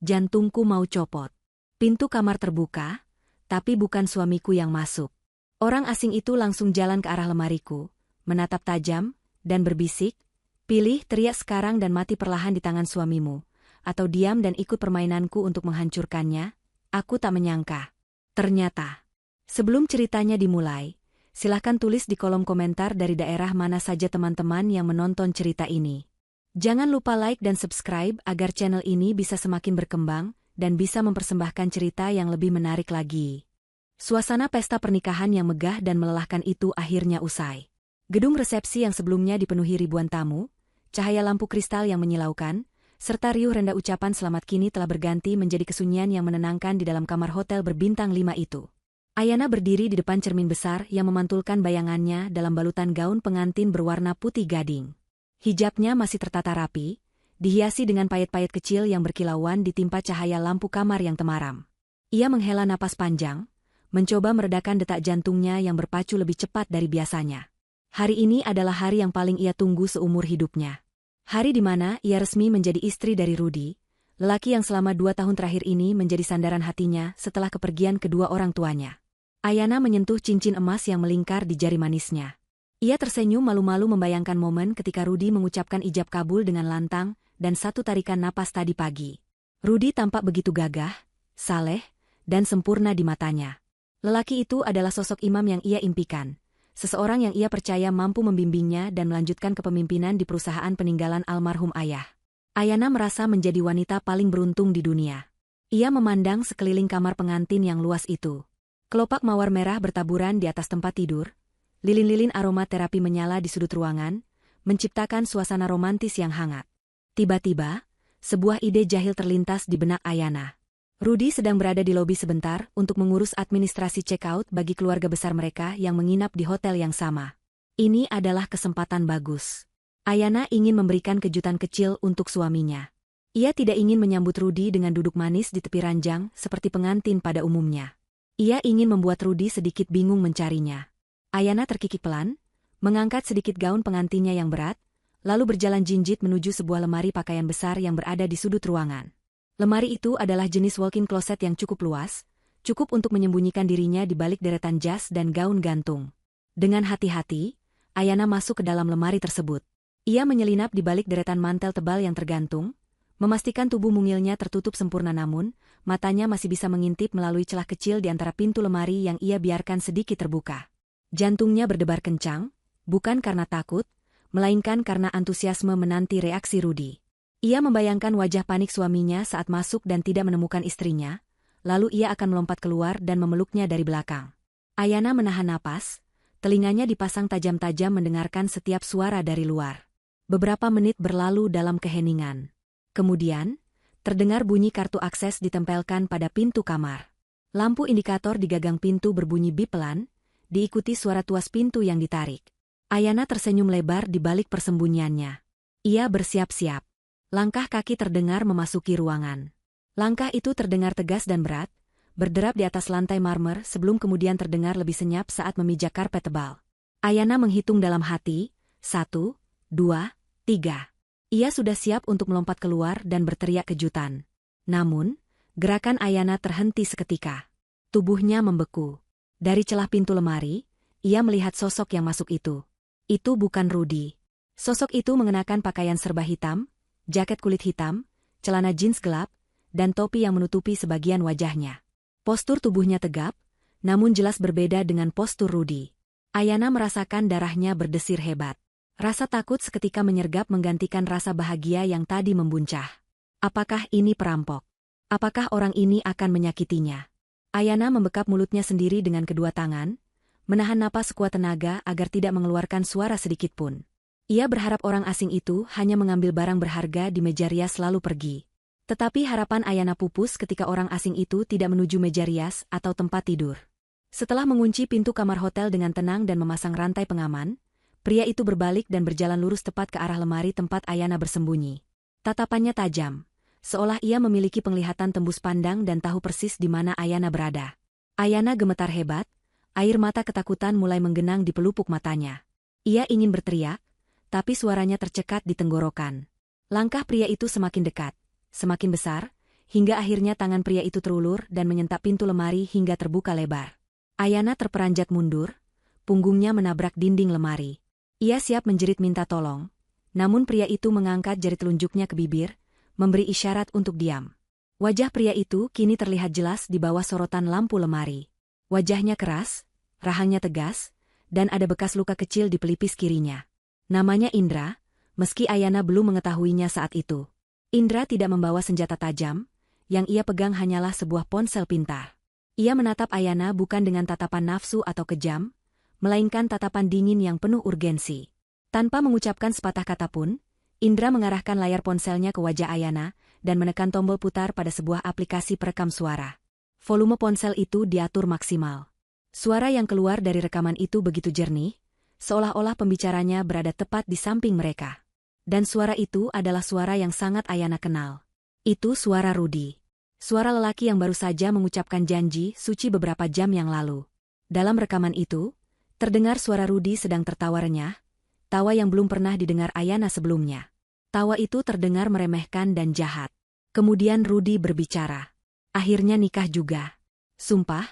Jantungku mau copot. Pintu kamar terbuka, tapi bukan suamiku yang masuk. Orang asing itu langsung jalan ke arah lemariku, menatap tajam, dan berbisik, "Pilih, teriak sekarang dan mati perlahan di tangan suamimu, atau diam dan ikut permainanku untuk menghancurkannya." Aku tak menyangka. Ternyata, sebelum ceritanya dimulai, silahkan tulis di kolom komentar dari daerah mana saja teman-teman yang menonton cerita ini. Jangan lupa like dan subscribe agar channel ini bisa semakin berkembang dan bisa mempersembahkan cerita yang lebih menarik lagi. Suasana pesta pernikahan yang megah dan melelahkan itu akhirnya usai. Gedung resepsi yang sebelumnya dipenuhi ribuan tamu, cahaya lampu kristal yang menyilaukan, serta riuh rendah ucapan selamat kini telah berganti menjadi kesunyian yang menenangkan di dalam kamar hotel berbintang 5 itu. Ayana berdiri di depan cermin besar yang memantulkan bayangannya dalam balutan gaun pengantin berwarna putih gading. Hijabnya masih tertata rapi, dihiasi dengan payet-payet kecil yang berkilauan ditimpa cahaya lampu kamar yang temaram. Ia menghela napas panjang, mencoba meredakan detak jantungnya yang berpacu lebih cepat dari biasanya. Hari ini adalah hari yang paling ia tunggu seumur hidupnya. Hari di mana ia resmi menjadi istri dari Rudy, lelaki yang selama 2 tahun terakhir ini menjadi sandaran hatinya setelah kepergian kedua orang tuanya. Ayana menyentuh cincin emas yang melingkar di jari manisnya. Ia tersenyum malu-malu membayangkan momen ketika Rudy mengucapkan ijab kabul dengan lantang dan satu tarikan napas tadi pagi. Rudy tampak begitu gagah, saleh, dan sempurna di matanya. Lelaki itu adalah sosok imam yang ia impikan, seseorang yang ia percaya mampu membimbingnya dan melanjutkan kepemimpinan di perusahaan peninggalan almarhum ayah. Ayana merasa menjadi wanita paling beruntung di dunia. Ia memandang sekeliling kamar pengantin yang luas itu. Kelopak mawar merah bertaburan di atas tempat tidur. Lilin-lilin aroma terapi menyala di sudut ruangan, menciptakan suasana romantis yang hangat. Tiba-tiba, sebuah ide jahil terlintas di benak Ayana. Rudy sedang berada di lobi sebentar untuk mengurus administrasi check-out bagi keluarga besar mereka yang menginap di hotel yang sama. Ini adalah kesempatan bagus. Ayana ingin memberikan kejutan kecil untuk suaminya. Ia tidak ingin menyambut Rudy dengan duduk manis di tepi ranjang seperti pengantin pada umumnya. Ia ingin membuat Rudy sedikit bingung mencarinya. Ayana terkikik pelan, mengangkat sedikit gaun pengantinnya yang berat, lalu berjalan jinjit menuju sebuah lemari pakaian besar yang berada di sudut ruangan. Lemari itu adalah jenis walk-in closet yang cukup luas, cukup untuk menyembunyikan dirinya di balik deretan jas dan gaun gantung. Dengan hati-hati, Ayana masuk ke dalam lemari tersebut. Ia menyelinap di balik deretan mantel tebal yang tergantung, memastikan tubuh mungilnya tertutup sempurna namun, matanya masih bisa mengintip melalui celah kecil di antara pintu lemari yang ia biarkan sedikit terbuka. Jantungnya berdebar kencang, bukan karena takut, melainkan karena antusiasme menanti reaksi Rudy. Ia membayangkan wajah panik suaminya saat masuk dan tidak menemukan istrinya, lalu ia akan melompat keluar dan memeluknya dari belakang. Ayana menahan napas, telinganya dipasang tajam-tajam mendengarkan setiap suara dari luar. Beberapa menit berlalu dalam keheningan. Kemudian, terdengar bunyi kartu akses ditempelkan pada pintu kamar. Lampu indikator di gagang pintu berbunyi bip pelan, diikuti suara tuas pintu yang ditarik. Ayana tersenyum lebar di balik persembunyiannya. Ia bersiap-siap. Langkah kaki terdengar memasuki ruangan. Langkah itu terdengar tegas dan berat, berderap di atas lantai marmer sebelum kemudian terdengar lebih senyap saat memijak karpet tebal. Ayana menghitung dalam hati, 1, 2, 3. Ia sudah siap untuk melompat keluar dan berteriak kejutan. Namun, gerakan Ayana terhenti seketika. Tubuhnya membeku. Dari celah pintu lemari, ia melihat sosok yang masuk itu. Itu bukan Rudy. Sosok itu mengenakan pakaian serba hitam, jaket kulit hitam, celana jeans gelap, dan topi yang menutupi sebagian wajahnya. Postur tubuhnya tegap, namun jelas berbeda dengan postur Rudy. Ayana merasakan darahnya berdesir hebat. Rasa takut seketika menyergap menggantikan rasa bahagia yang tadi membuncah. Apakah ini perampok? Apakah orang ini akan menyakitinya? Ayana membekap mulutnya sendiri dengan kedua tangan, menahan napas sekuat tenaga agar tidak mengeluarkan suara sedikit pun. Ia berharap orang asing itu hanya mengambil barang berharga di meja rias lalu pergi. Tetapi harapan Ayana pupus ketika orang asing itu tidak menuju meja rias atau tempat tidur. Setelah mengunci pintu kamar hotel dengan tenang dan memasang rantai pengaman, pria itu berbalik dan berjalan lurus tepat ke arah lemari tempat Ayana bersembunyi. Tatapannya tajam, seolah ia memiliki penglihatan tembus pandang dan tahu persis di mana Ayana berada. Ayana gemetar hebat, air mata ketakutan mulai menggenang di pelupuk matanya. Ia ingin berteriak, tapi suaranya tercekat di tenggorokan. Langkah pria itu semakin dekat, semakin besar, hingga akhirnya tangan pria itu terulur dan menyentak pintu lemari hingga terbuka lebar. Ayana terperanjat mundur, punggungnya menabrak dinding lemari. Ia siap menjerit minta tolong, namun pria itu mengangkat jari telunjuknya ke bibir, memberi isyarat untuk diam. Wajah pria itu kini terlihat jelas di bawah sorotan lampu lemari. Wajahnya keras, rahangnya tegas, dan ada bekas luka kecil di pelipis kirinya. Namanya Indra, meski Ayana belum mengetahuinya saat itu. Indra tidak membawa senjata tajam, yang ia pegang hanyalah sebuah ponsel pintar. Ia menatap Ayana bukan dengan tatapan nafsu atau kejam, melainkan tatapan dingin yang penuh urgensi. Tanpa mengucapkan sepatah kata pun, Indra mengarahkan layar ponselnya ke wajah Ayana dan menekan tombol putar pada sebuah aplikasi perekam suara. Volume ponsel itu diatur maksimal. Suara yang keluar dari rekaman itu begitu jernih, seolah-olah pembicaranya berada tepat di samping mereka. Dan suara itu adalah suara yang sangat Ayana kenal. Itu suara Rudy. Suara lelaki yang baru saja mengucapkan janji suci beberapa jam yang lalu. Dalam rekaman itu, terdengar suara Rudy sedang tertawa renyah, tawa yang belum pernah didengar Ayana sebelumnya. Tawa itu terdengar meremehkan dan jahat. Kemudian Rudy berbicara. Akhirnya nikah juga. Sumpah,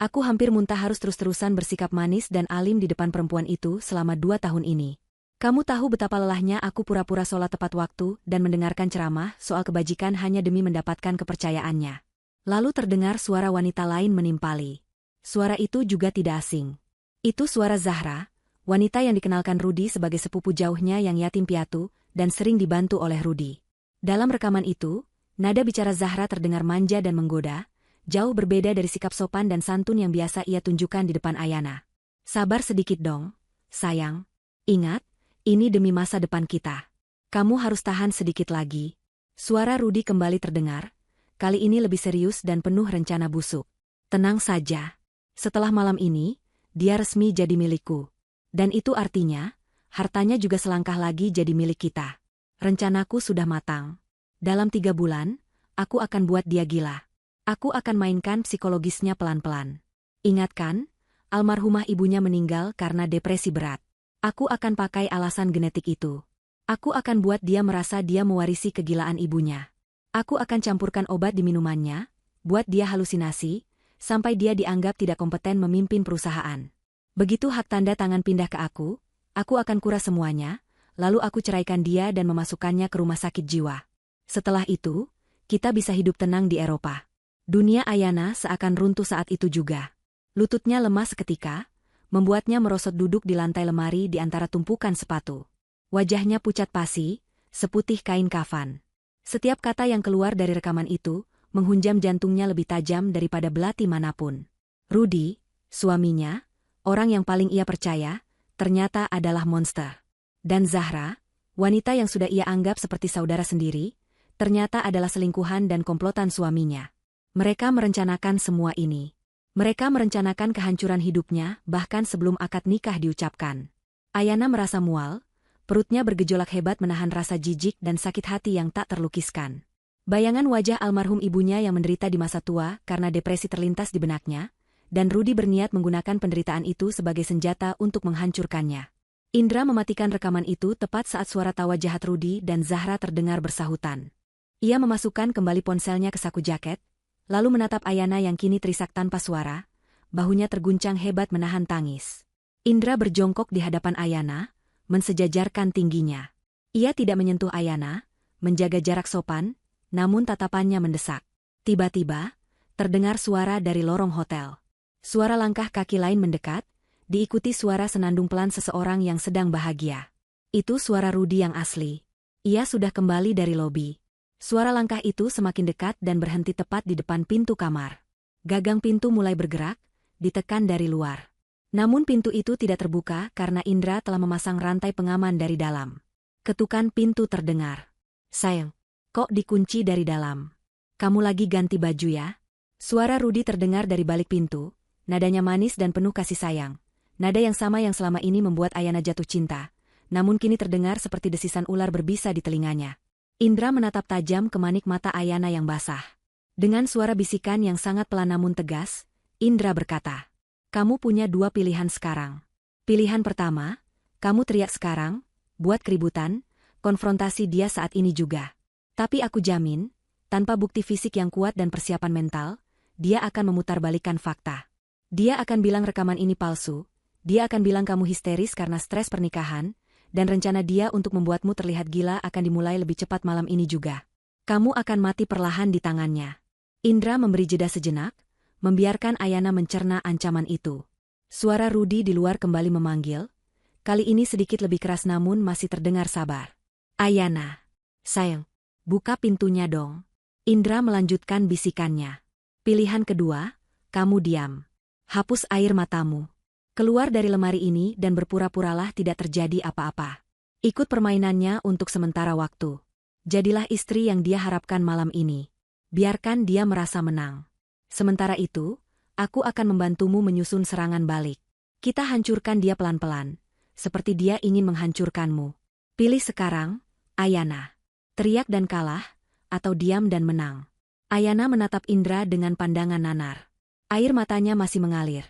aku hampir muntah harus terus-terusan bersikap manis dan alim di depan perempuan itu selama 2 tahun ini. Kamu tahu betapa lelahnya aku pura-pura sholat tepat waktu dan mendengarkan ceramah soal kebajikan hanya demi mendapatkan kepercayaannya. Lalu terdengar suara wanita lain menimpali. Suara itu juga tidak asing. Itu suara Zahra, wanita yang dikenalkan Rudy sebagai sepupu jauhnya yang yatim piatu dan sering dibantu oleh Rudy. Dalam rekaman itu, nada bicara Zahra terdengar manja dan menggoda, jauh berbeda dari sikap sopan dan santun yang biasa ia tunjukkan di depan Ayana. Sabar sedikit dong, sayang. Ingat, ini demi masa depan kita. Kamu harus tahan sedikit lagi. Suara Rudy kembali terdengar, kali ini lebih serius dan penuh rencana busuk. Tenang saja. Setelah malam ini, dia resmi jadi milikku. Dan itu artinya, hartanya juga selangkah lagi jadi milik kita. Rencanaku sudah matang. Dalam 3 bulan, aku akan buat dia gila. Aku akan mainkan psikologisnya pelan-pelan. Ingatkan, almarhumah ibunya meninggal karena depresi berat. Aku akan pakai alasan genetik itu. Aku akan buat dia merasa dia mewarisi kegilaan ibunya. Aku akan campurkan obat di minumannya, buat dia halusinasi, sampai dia dianggap tidak kompeten memimpin perusahaan. Begitu hak tanda tangan pindah ke aku akan kuras semuanya, lalu aku ceraikan dia dan memasukkannya ke rumah sakit jiwa. Setelah itu, kita bisa hidup tenang di Eropa. Dunia Ayana seakan runtuh saat itu juga. Lututnya lemas seketika, membuatnya merosot duduk di lantai lemari di antara tumpukan sepatu. Wajahnya pucat pasi, seputih kain kafan. Setiap kata yang keluar dari rekaman itu, menghunjam jantungnya lebih tajam daripada belati manapun. Rudy, suaminya, orang yang paling ia percaya, ternyata adalah monster. Dan Zahra, wanita yang sudah ia anggap seperti saudara sendiri, ternyata adalah selingkuhan dan komplotan suaminya. Mereka merencanakan semua ini. Mereka merencanakan kehancuran hidupnya bahkan sebelum akad nikah diucapkan. Ayana merasa mual, perutnya bergejolak hebat menahan rasa jijik dan sakit hati yang tak terlukiskan. Bayangan wajah almarhum ibunya yang menderita di masa tua karena depresi terlintas di benaknya, dan Rudy berniat menggunakan penderitaan itu sebagai senjata untuk menghancurkannya. Indra mematikan rekaman itu tepat saat suara tawa jahat Rudy dan Zahra terdengar bersahutan. Ia memasukkan kembali ponselnya ke saku jaket, lalu menatap Ayana yang kini terisak tanpa suara, bahunya terguncang hebat menahan tangis. Indra berjongkok di hadapan Ayana, mensejajarkan tingginya. Ia tidak menyentuh Ayana, menjaga jarak sopan, namun tatapannya mendesak. Tiba-tiba, terdengar suara dari lorong hotel. Suara langkah kaki lain mendekat, diikuti suara senandung pelan seseorang yang sedang bahagia. Itu suara Rudy yang asli. Ia sudah kembali dari lobi. Suara langkah itu semakin dekat dan berhenti tepat di depan pintu kamar. Gagang pintu mulai bergerak, ditekan dari luar. Namun pintu itu tidak terbuka karena Indra telah memasang rantai pengaman dari dalam. Ketukan pintu terdengar. Sayang, kok dikunci dari dalam? Kamu lagi ganti baju ya? Suara Rudy terdengar dari balik pintu. Nadanya manis dan penuh kasih sayang. Nada yang sama yang selama ini membuat Ayana jatuh cinta, namun kini terdengar seperti desisan ular berbisa di telinganya. Indra menatap tajam ke manik mata Ayana yang basah. Dengan suara bisikan yang sangat pelan namun tegas, Indra berkata, "Kamu punya 2 pilihan sekarang. Pilihan pertama, kamu teriak sekarang, buat keributan, konfrontasi dia saat ini juga. Tapi aku jamin, Tanpa bukti fisik yang kuat dan persiapan mental, dia akan memutarbalikkan fakta. Dia akan bilang rekaman ini palsu, dia akan bilang kamu histeris karena stres pernikahan, dan rencana dia untuk membuatmu terlihat gila akan dimulai lebih cepat malam ini juga. Kamu akan mati perlahan di tangannya. Indra memberi jeda sejenak, membiarkan Ayana mencerna ancaman itu. Suara Rudi di luar kembali memanggil, kali ini sedikit lebih keras namun masih terdengar sabar. Ayana, sayang, buka pintunya dong. Indra melanjutkan bisikannya. Pilihan kedua, kamu diam. Hapus air matamu. Keluar dari lemari ini dan berpura-puralah tidak terjadi apa-apa. Ikut permainannya untuk sementara waktu. Jadilah istri yang dia harapkan malam ini. Biarkan dia merasa menang. Sementara itu, aku akan membantumu menyusun serangan balik. Kita hancurkan dia pelan-pelan, seperti dia ingin menghancurkanmu. Pilih sekarang, Ayana. Teriak dan kalah, atau diam dan menang. Ayana menatap Indra dengan pandangan nanar. Air matanya masih mengalir.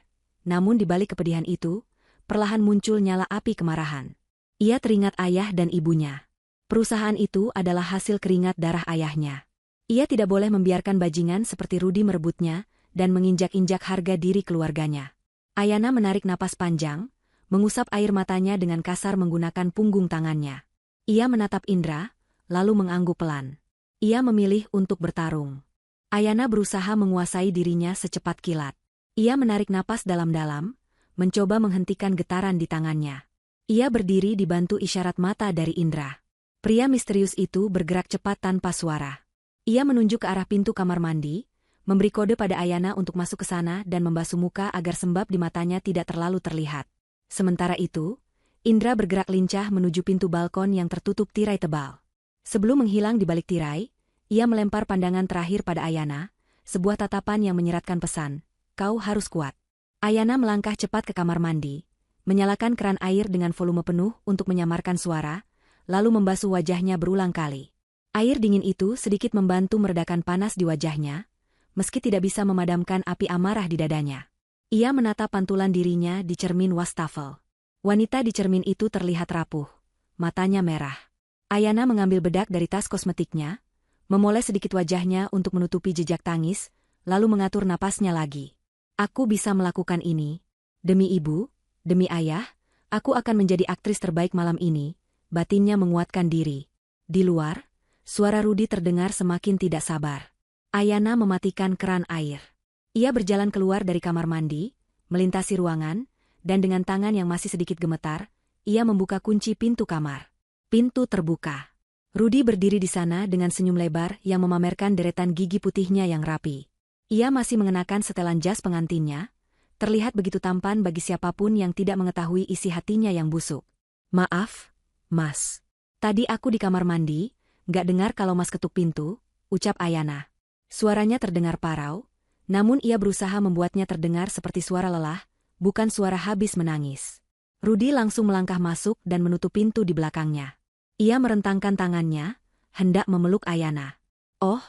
Namun di balik kepedihan itu, perlahan muncul nyala api kemarahan. Ia teringat ayah dan ibunya. Perusahaan itu adalah hasil keringat darah ayahnya. Ia tidak boleh membiarkan bajingan seperti Rudi merebutnya dan menginjak-injak harga diri keluarganya. Ayana menarik napas panjang, mengusap air matanya dengan kasar menggunakan punggung tangannya. Ia menatap Indra, lalu mengangguk pelan. Ia memilih untuk bertarung. Ayana berusaha menguasai dirinya secepat kilat. Ia menarik napas dalam-dalam, mencoba menghentikan getaran di tangannya. Ia berdiri dibantu isyarat mata dari Indra. Pria misterius itu bergerak cepat tanpa suara. Ia menunjuk ke arah pintu kamar mandi, memberi kode pada Ayana untuk masuk ke sana dan membasuh muka agar sembab di matanya tidak terlalu terlihat. Sementara itu, Indra bergerak lincah menuju pintu balkon yang tertutup tirai tebal. Sebelum menghilang di balik tirai, ia melempar pandangan terakhir pada Ayana, sebuah tatapan yang menyeratkan pesan, kau harus kuat. Ayana melangkah cepat ke kamar mandi, menyalakan keran air dengan volume penuh untuk menyamarkan suara, lalu membasuh wajahnya berulang kali. Air dingin itu sedikit membantu meredakan panas di wajahnya, meski tidak bisa memadamkan api amarah di dadanya. Ia menatap pantulan dirinya di cermin wastafel. Wanita di cermin itu terlihat rapuh, matanya merah. Ayana mengambil bedak dari tas kosmetiknya, memoles sedikit wajahnya untuk menutupi jejak tangis, lalu mengatur napasnya lagi. Aku bisa melakukan ini. Demi ibu, demi ayah, aku akan menjadi aktris terbaik malam ini, batinnya menguatkan diri. Di luar, suara Rudi terdengar semakin tidak sabar. Ayana mematikan keran air. Ia berjalan keluar dari kamar mandi, melintasi ruangan, dan dengan tangan yang masih sedikit gemetar, ia membuka kunci pintu kamar. Pintu terbuka. Rudi berdiri di sana dengan senyum lebar yang memamerkan deretan gigi putihnya yang rapi. Ia masih mengenakan setelan jas pengantinnya, terlihat begitu tampan bagi siapapun yang tidak mengetahui isi hatinya yang busuk. Maaf, Mas. Tadi aku di kamar mandi, nggak dengar kalau Mas ketuk pintu, ucap Ayana. Suaranya terdengar parau, namun ia berusaha membuatnya terdengar seperti suara lelah, bukan suara habis menangis. Rudi langsung melangkah masuk dan menutup pintu di belakangnya. Ia merentangkan tangannya, hendak memeluk Ayana. Oh,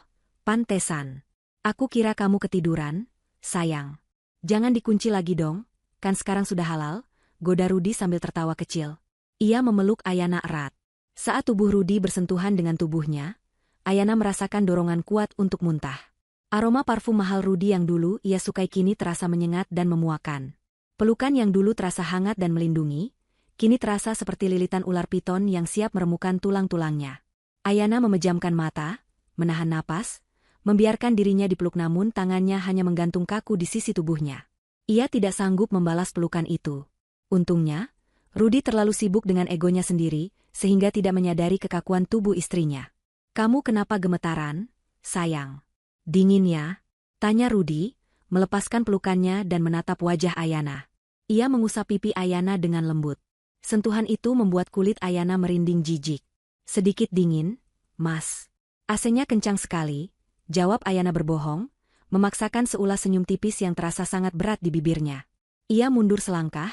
pantesan. Aku kira kamu ketiduran, sayang. Jangan dikunci lagi dong, kan sekarang sudah halal, goda Rudi sambil tertawa kecil. Ia memeluk Ayana erat. Saat tubuh Rudi bersentuhan dengan tubuhnya, Ayana merasakan dorongan kuat untuk muntah. Aroma parfum mahal Rudi yang dulu ia sukai kini terasa menyengat dan memuakan. Pelukan yang dulu terasa hangat dan melindungi, kini terasa seperti lilitan ular piton yang siap meremukan tulang-tulangnya. Ayana memejamkan mata, menahan napas, membiarkan dirinya dipeluk namun tangannya hanya menggantung kaku di sisi tubuhnya. Ia tidak sanggup membalas pelukan itu. Untungnya, Rudi terlalu sibuk dengan egonya sendiri, sehingga tidak menyadari kekakuan tubuh istrinya. Kamu kenapa gemetaran, sayang? Dingin ya? Tanya Rudi, melepaskan pelukannya dan menatap wajah Ayana. Ia mengusap pipi Ayana dengan lembut. Sentuhan itu membuat kulit Ayana merinding jijik. Sedikit dingin, Mas. AC-nya kencang sekali, jawab Ayana berbohong, memaksakan seulas senyum tipis yang terasa sangat berat di bibirnya. Ia mundur selangkah,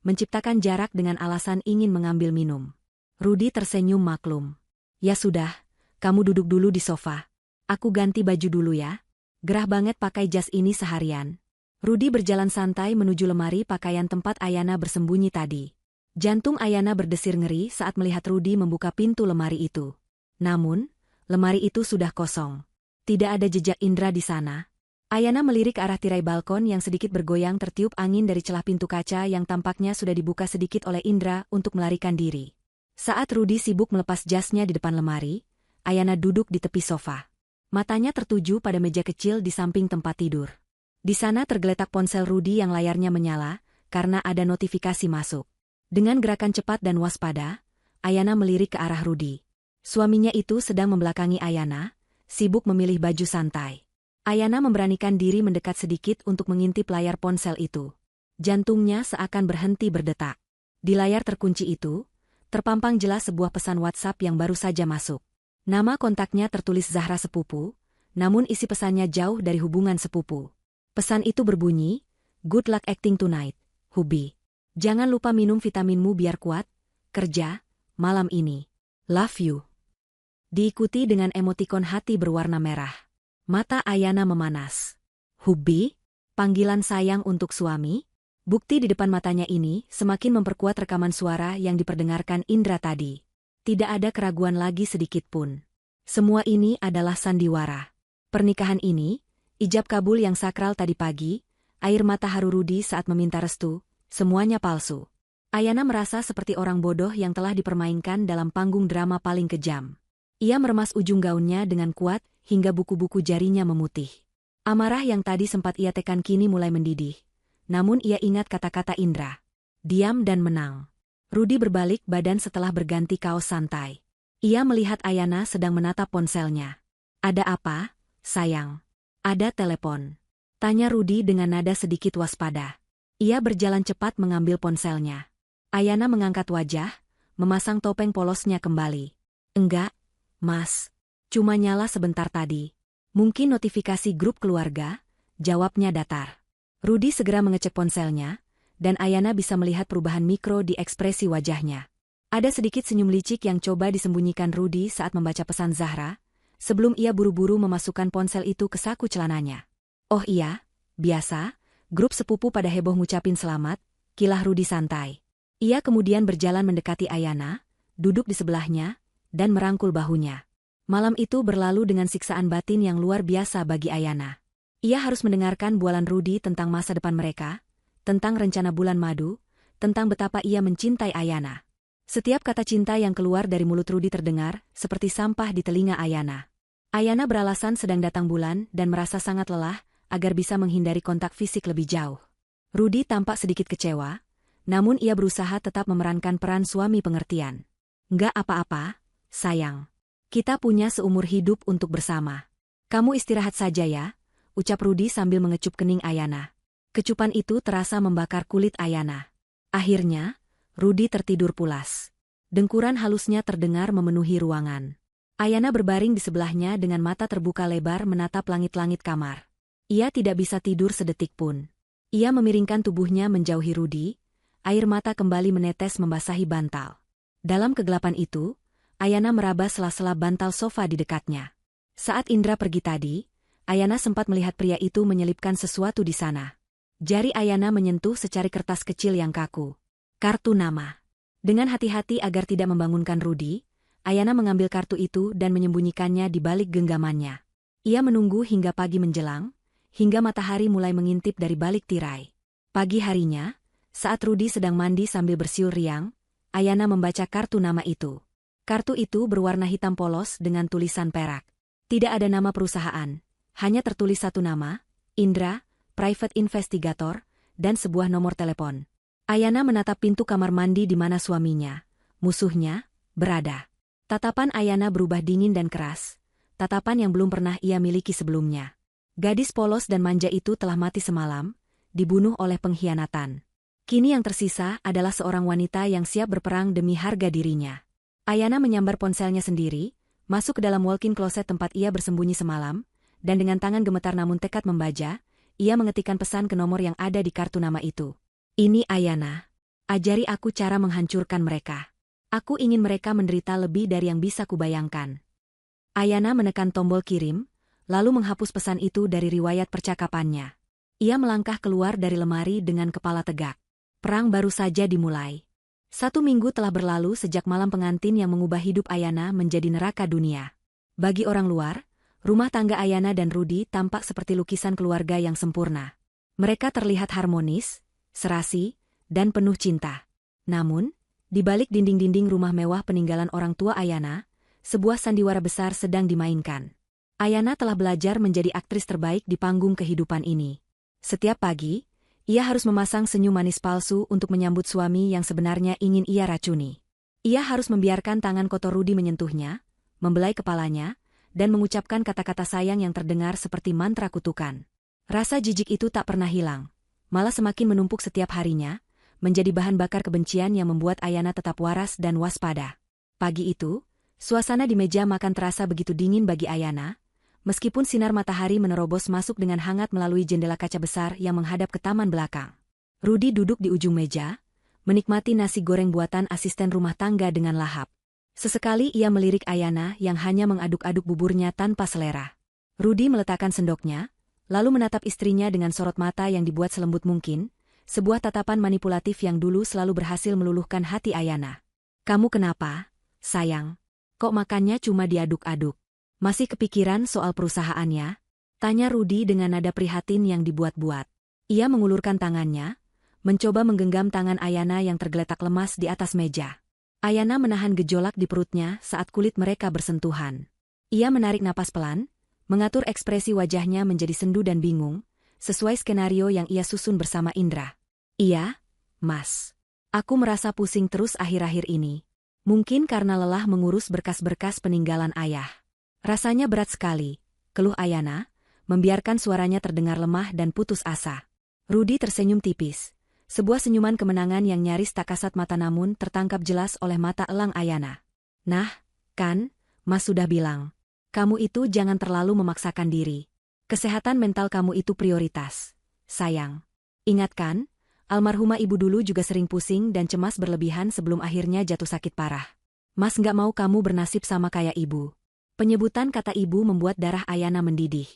menciptakan jarak dengan alasan ingin mengambil minum. Rudi tersenyum maklum. Ya sudah, kamu duduk dulu di sofa. Aku ganti baju dulu ya. Gerah banget pakai jas ini seharian. Rudi berjalan santai menuju lemari pakaian tempat Ayana bersembunyi tadi. Jantung Ayana berdesir ngeri saat melihat Rudi membuka pintu lemari itu. Namun, lemari itu sudah kosong. Tidak ada jejak Indra di sana. Ayana melirik ke arah tirai balkon yang sedikit bergoyang tertiup angin dari celah pintu kaca yang tampaknya sudah dibuka sedikit oleh Indra untuk melarikan diri. Saat Rudy sibuk melepas jasnya di depan lemari, Ayana duduk di tepi sofa. Matanya tertuju pada meja kecil di samping tempat tidur. Di sana tergeletak ponsel Rudy yang layarnya menyala, karena ada notifikasi masuk. Dengan gerakan cepat dan waspada, Ayana melirik ke arah Rudy. Suaminya itu sedang membelakangi Ayana, sibuk memilih baju santai. Ayana memberanikan diri mendekat sedikit untuk mengintip layar ponsel itu. Jantungnya seakan berhenti berdetak. Di layar terkunci itu, terpampang jelas sebuah pesan WhatsApp yang baru saja masuk. Nama kontaknya tertulis Zahra sepupu, namun isi pesannya jauh dari hubungan sepupu. Pesan itu berbunyi, "Good luck acting tonight, Hubi. Jangan lupa minum vitaminmu biar kuat, kerja, malam ini. Love you." Diikuti dengan emotikon hati berwarna merah. Mata Ayana memanas. "Hubi? Panggilan sayang untuk suami?" Bukti di depan matanya ini semakin memperkuat rekaman suara yang diperdengarkan Indra tadi. Tidak ada keraguan lagi sedikit pun. Semua ini adalah sandiwara. Pernikahan ini, ijab kabul yang sakral tadi pagi, air mata haru Rudy saat meminta restu, semuanya palsu. Ayana merasa seperti orang bodoh yang telah dipermainkan dalam panggung drama paling kejam. Ia meremas ujung gaunnya dengan kuat hingga buku-buku jarinya memutih. Amarah yang tadi sempat ia tekan kini mulai mendidih. Namun ia ingat kata-kata Indra. Diam dan menang. Rudy berbalik badan setelah berganti kaos santai. Ia melihat Ayana sedang menatap ponselnya. "Ada apa, sayang?" "Ada telepon," tanya Rudy dengan nada sedikit waspada. Ia berjalan cepat mengambil ponselnya. Ayana mengangkat wajah, memasang topeng polosnya kembali. "Enggak, Mas. Cuma nyala sebentar tadi. Mungkin notifikasi grup keluarga," jawabnya datar. Rudy segera mengecek ponselnya, dan Ayana bisa melihat perubahan mikro di ekspresi wajahnya. Ada sedikit senyum licik yang coba disembunyikan Rudy saat membaca pesan Zahra, sebelum ia buru-buru memasukkan ponsel itu ke saku celananya. "Oh iya, biasa, grup sepupu pada heboh ngucapin selamat," kilah Rudy santai. Ia kemudian berjalan mendekati Ayana, duduk di sebelahnya, dan merangkul bahunya. Malam itu berlalu dengan siksaan batin yang luar biasa bagi Ayana. Ia harus mendengarkan bualan Rudy tentang masa depan mereka, tentang rencana bulan madu, tentang betapa ia mencintai Ayana. Setiap kata cinta yang keluar dari mulut Rudy terdengar seperti sampah di telinga Ayana. Ayana beralasan sedang datang bulan dan merasa sangat lelah agar bisa menghindari kontak fisik lebih jauh. Rudy tampak sedikit kecewa, namun ia berusaha tetap memerankan peran suami pengertian. "Nggak apa-apa, sayang. Kita punya seumur hidup untuk bersama. Kamu istirahat saja ya," ucap Rudy sambil mengecup kening Ayana. Kecupan itu terasa membakar kulit Ayana. Akhirnya, Rudy tertidur pulas. Dengkuran halusnya terdengar memenuhi ruangan. Ayana berbaring di sebelahnya dengan mata terbuka lebar menatap langit-langit kamar. Ia tidak bisa tidur sedetik pun. Ia memiringkan tubuhnya menjauhi Rudy, air mata kembali menetes membasahi bantal. Dalam kegelapan itu, Ayana meraba sela-sela bantal sofa di dekatnya. Saat Indra pergi tadi, Ayana sempat melihat pria itu menyelipkan sesuatu di sana. Jari Ayana menyentuh secari kertas kecil yang kaku. Kartu nama. Dengan hati-hati agar tidak membangunkan Rudy, Ayana mengambil kartu itu dan menyembunyikannya di balik genggamannya. Ia menunggu hingga pagi menjelang, hingga matahari mulai mengintip dari balik tirai. Pagi harinya, saat Rudy sedang mandi sambil bersiul riang, Ayana membaca kartu nama itu. Kartu itu berwarna hitam polos dengan tulisan perak. Tidak ada nama perusahaan, hanya tertulis satu nama, Indra, Private Investigator, dan sebuah nomor telepon. Ayana menatap pintu kamar mandi di mana suaminya, musuhnya, berada. Tatapan Ayana berubah dingin dan keras, tatapan yang belum pernah ia miliki sebelumnya. Gadis polos dan manja itu telah mati semalam, dibunuh oleh pengkhianatan. Kini yang tersisa adalah seorang wanita yang siap berperang demi harga dirinya. Ayana menyambar ponselnya sendiri, masuk ke dalam walk-in closet tempat ia bersembunyi semalam, dan dengan tangan gemetar namun tekad membaja, ia mengetikkan pesan ke nomor yang ada di kartu nama itu. "Ini Ayana. Ajari aku cara menghancurkan mereka. Aku ingin mereka menderita lebih dari yang bisa kubayangkan." Ayana menekan tombol kirim, lalu menghapus pesan itu dari riwayat percakapannya. Ia melangkah keluar dari lemari dengan kepala tegak. Perang baru saja dimulai. 1 minggu telah berlalu sejak malam pengantin yang mengubah hidup Ayana menjadi neraka dunia. Bagi orang luar, rumah tangga Ayana dan Rudy tampak seperti lukisan keluarga yang sempurna. Mereka terlihat harmonis, serasi, dan penuh cinta. Namun, di balik dinding-dinding rumah mewah peninggalan orang tua Ayana, sebuah sandiwara besar sedang dimainkan. Ayana telah belajar menjadi aktris terbaik di panggung kehidupan ini. Setiap pagi, ia harus memasang senyum manis palsu untuk menyambut suami yang sebenarnya ingin ia racuni. Ia harus membiarkan tangan kotor Rudy menyentuhnya, membelai kepalanya, dan mengucapkan kata-kata sayang yang terdengar seperti mantra kutukan. Rasa jijik itu tak pernah hilang, malah semakin menumpuk setiap harinya, menjadi bahan bakar kebencian yang membuat Ayana tetap waras dan waspada. Pagi itu, suasana di meja makan terasa begitu dingin bagi Ayana, meskipun sinar matahari menerobos masuk dengan hangat melalui jendela kaca besar yang menghadap ke taman belakang. Rudy duduk di ujung meja, menikmati nasi goreng buatan asisten rumah tangga dengan lahap. Sesekali ia melirik Ayana yang hanya mengaduk-aduk buburnya tanpa selera. Rudy meletakkan sendoknya, lalu menatap istrinya dengan sorot mata yang dibuat selembut mungkin, sebuah tatapan manipulatif yang dulu selalu berhasil meluluhkan hati Ayana. "Kamu kenapa, sayang? Kok makannya cuma diaduk-aduk? Masih kepikiran soal perusahaannya?" tanya Rudy dengan nada prihatin yang dibuat-buat. Ia mengulurkan tangannya, mencoba menggenggam tangan Ayana yang tergeletak lemas di atas meja. Ayana menahan gejolak di perutnya saat kulit mereka bersentuhan. Ia menarik napas pelan, mengatur ekspresi wajahnya menjadi sendu dan bingung, sesuai skenario yang ia susun bersama Indra. "Iya, Mas. Aku merasa pusing terus akhir-akhir ini. Mungkin karena lelah mengurus berkas-berkas peninggalan ayah. Rasanya berat sekali," keluh Ayana, membiarkan suaranya terdengar lemah dan putus asa. Rudy tersenyum tipis. Sebuah senyuman kemenangan yang nyaris tak kasat mata namun tertangkap jelas oleh mata elang Ayana. "Nah, kan, Mas sudah bilang. Kamu itu jangan terlalu memaksakan diri. Kesehatan mental kamu itu prioritas, sayang. Ingat kan, almarhumah ibu dulu juga sering pusing dan cemas berlebihan sebelum akhirnya jatuh sakit parah. Mas nggak mau kamu bernasib sama kayak ibu." Penyebutan kata ibu membuat darah Ayana mendidih.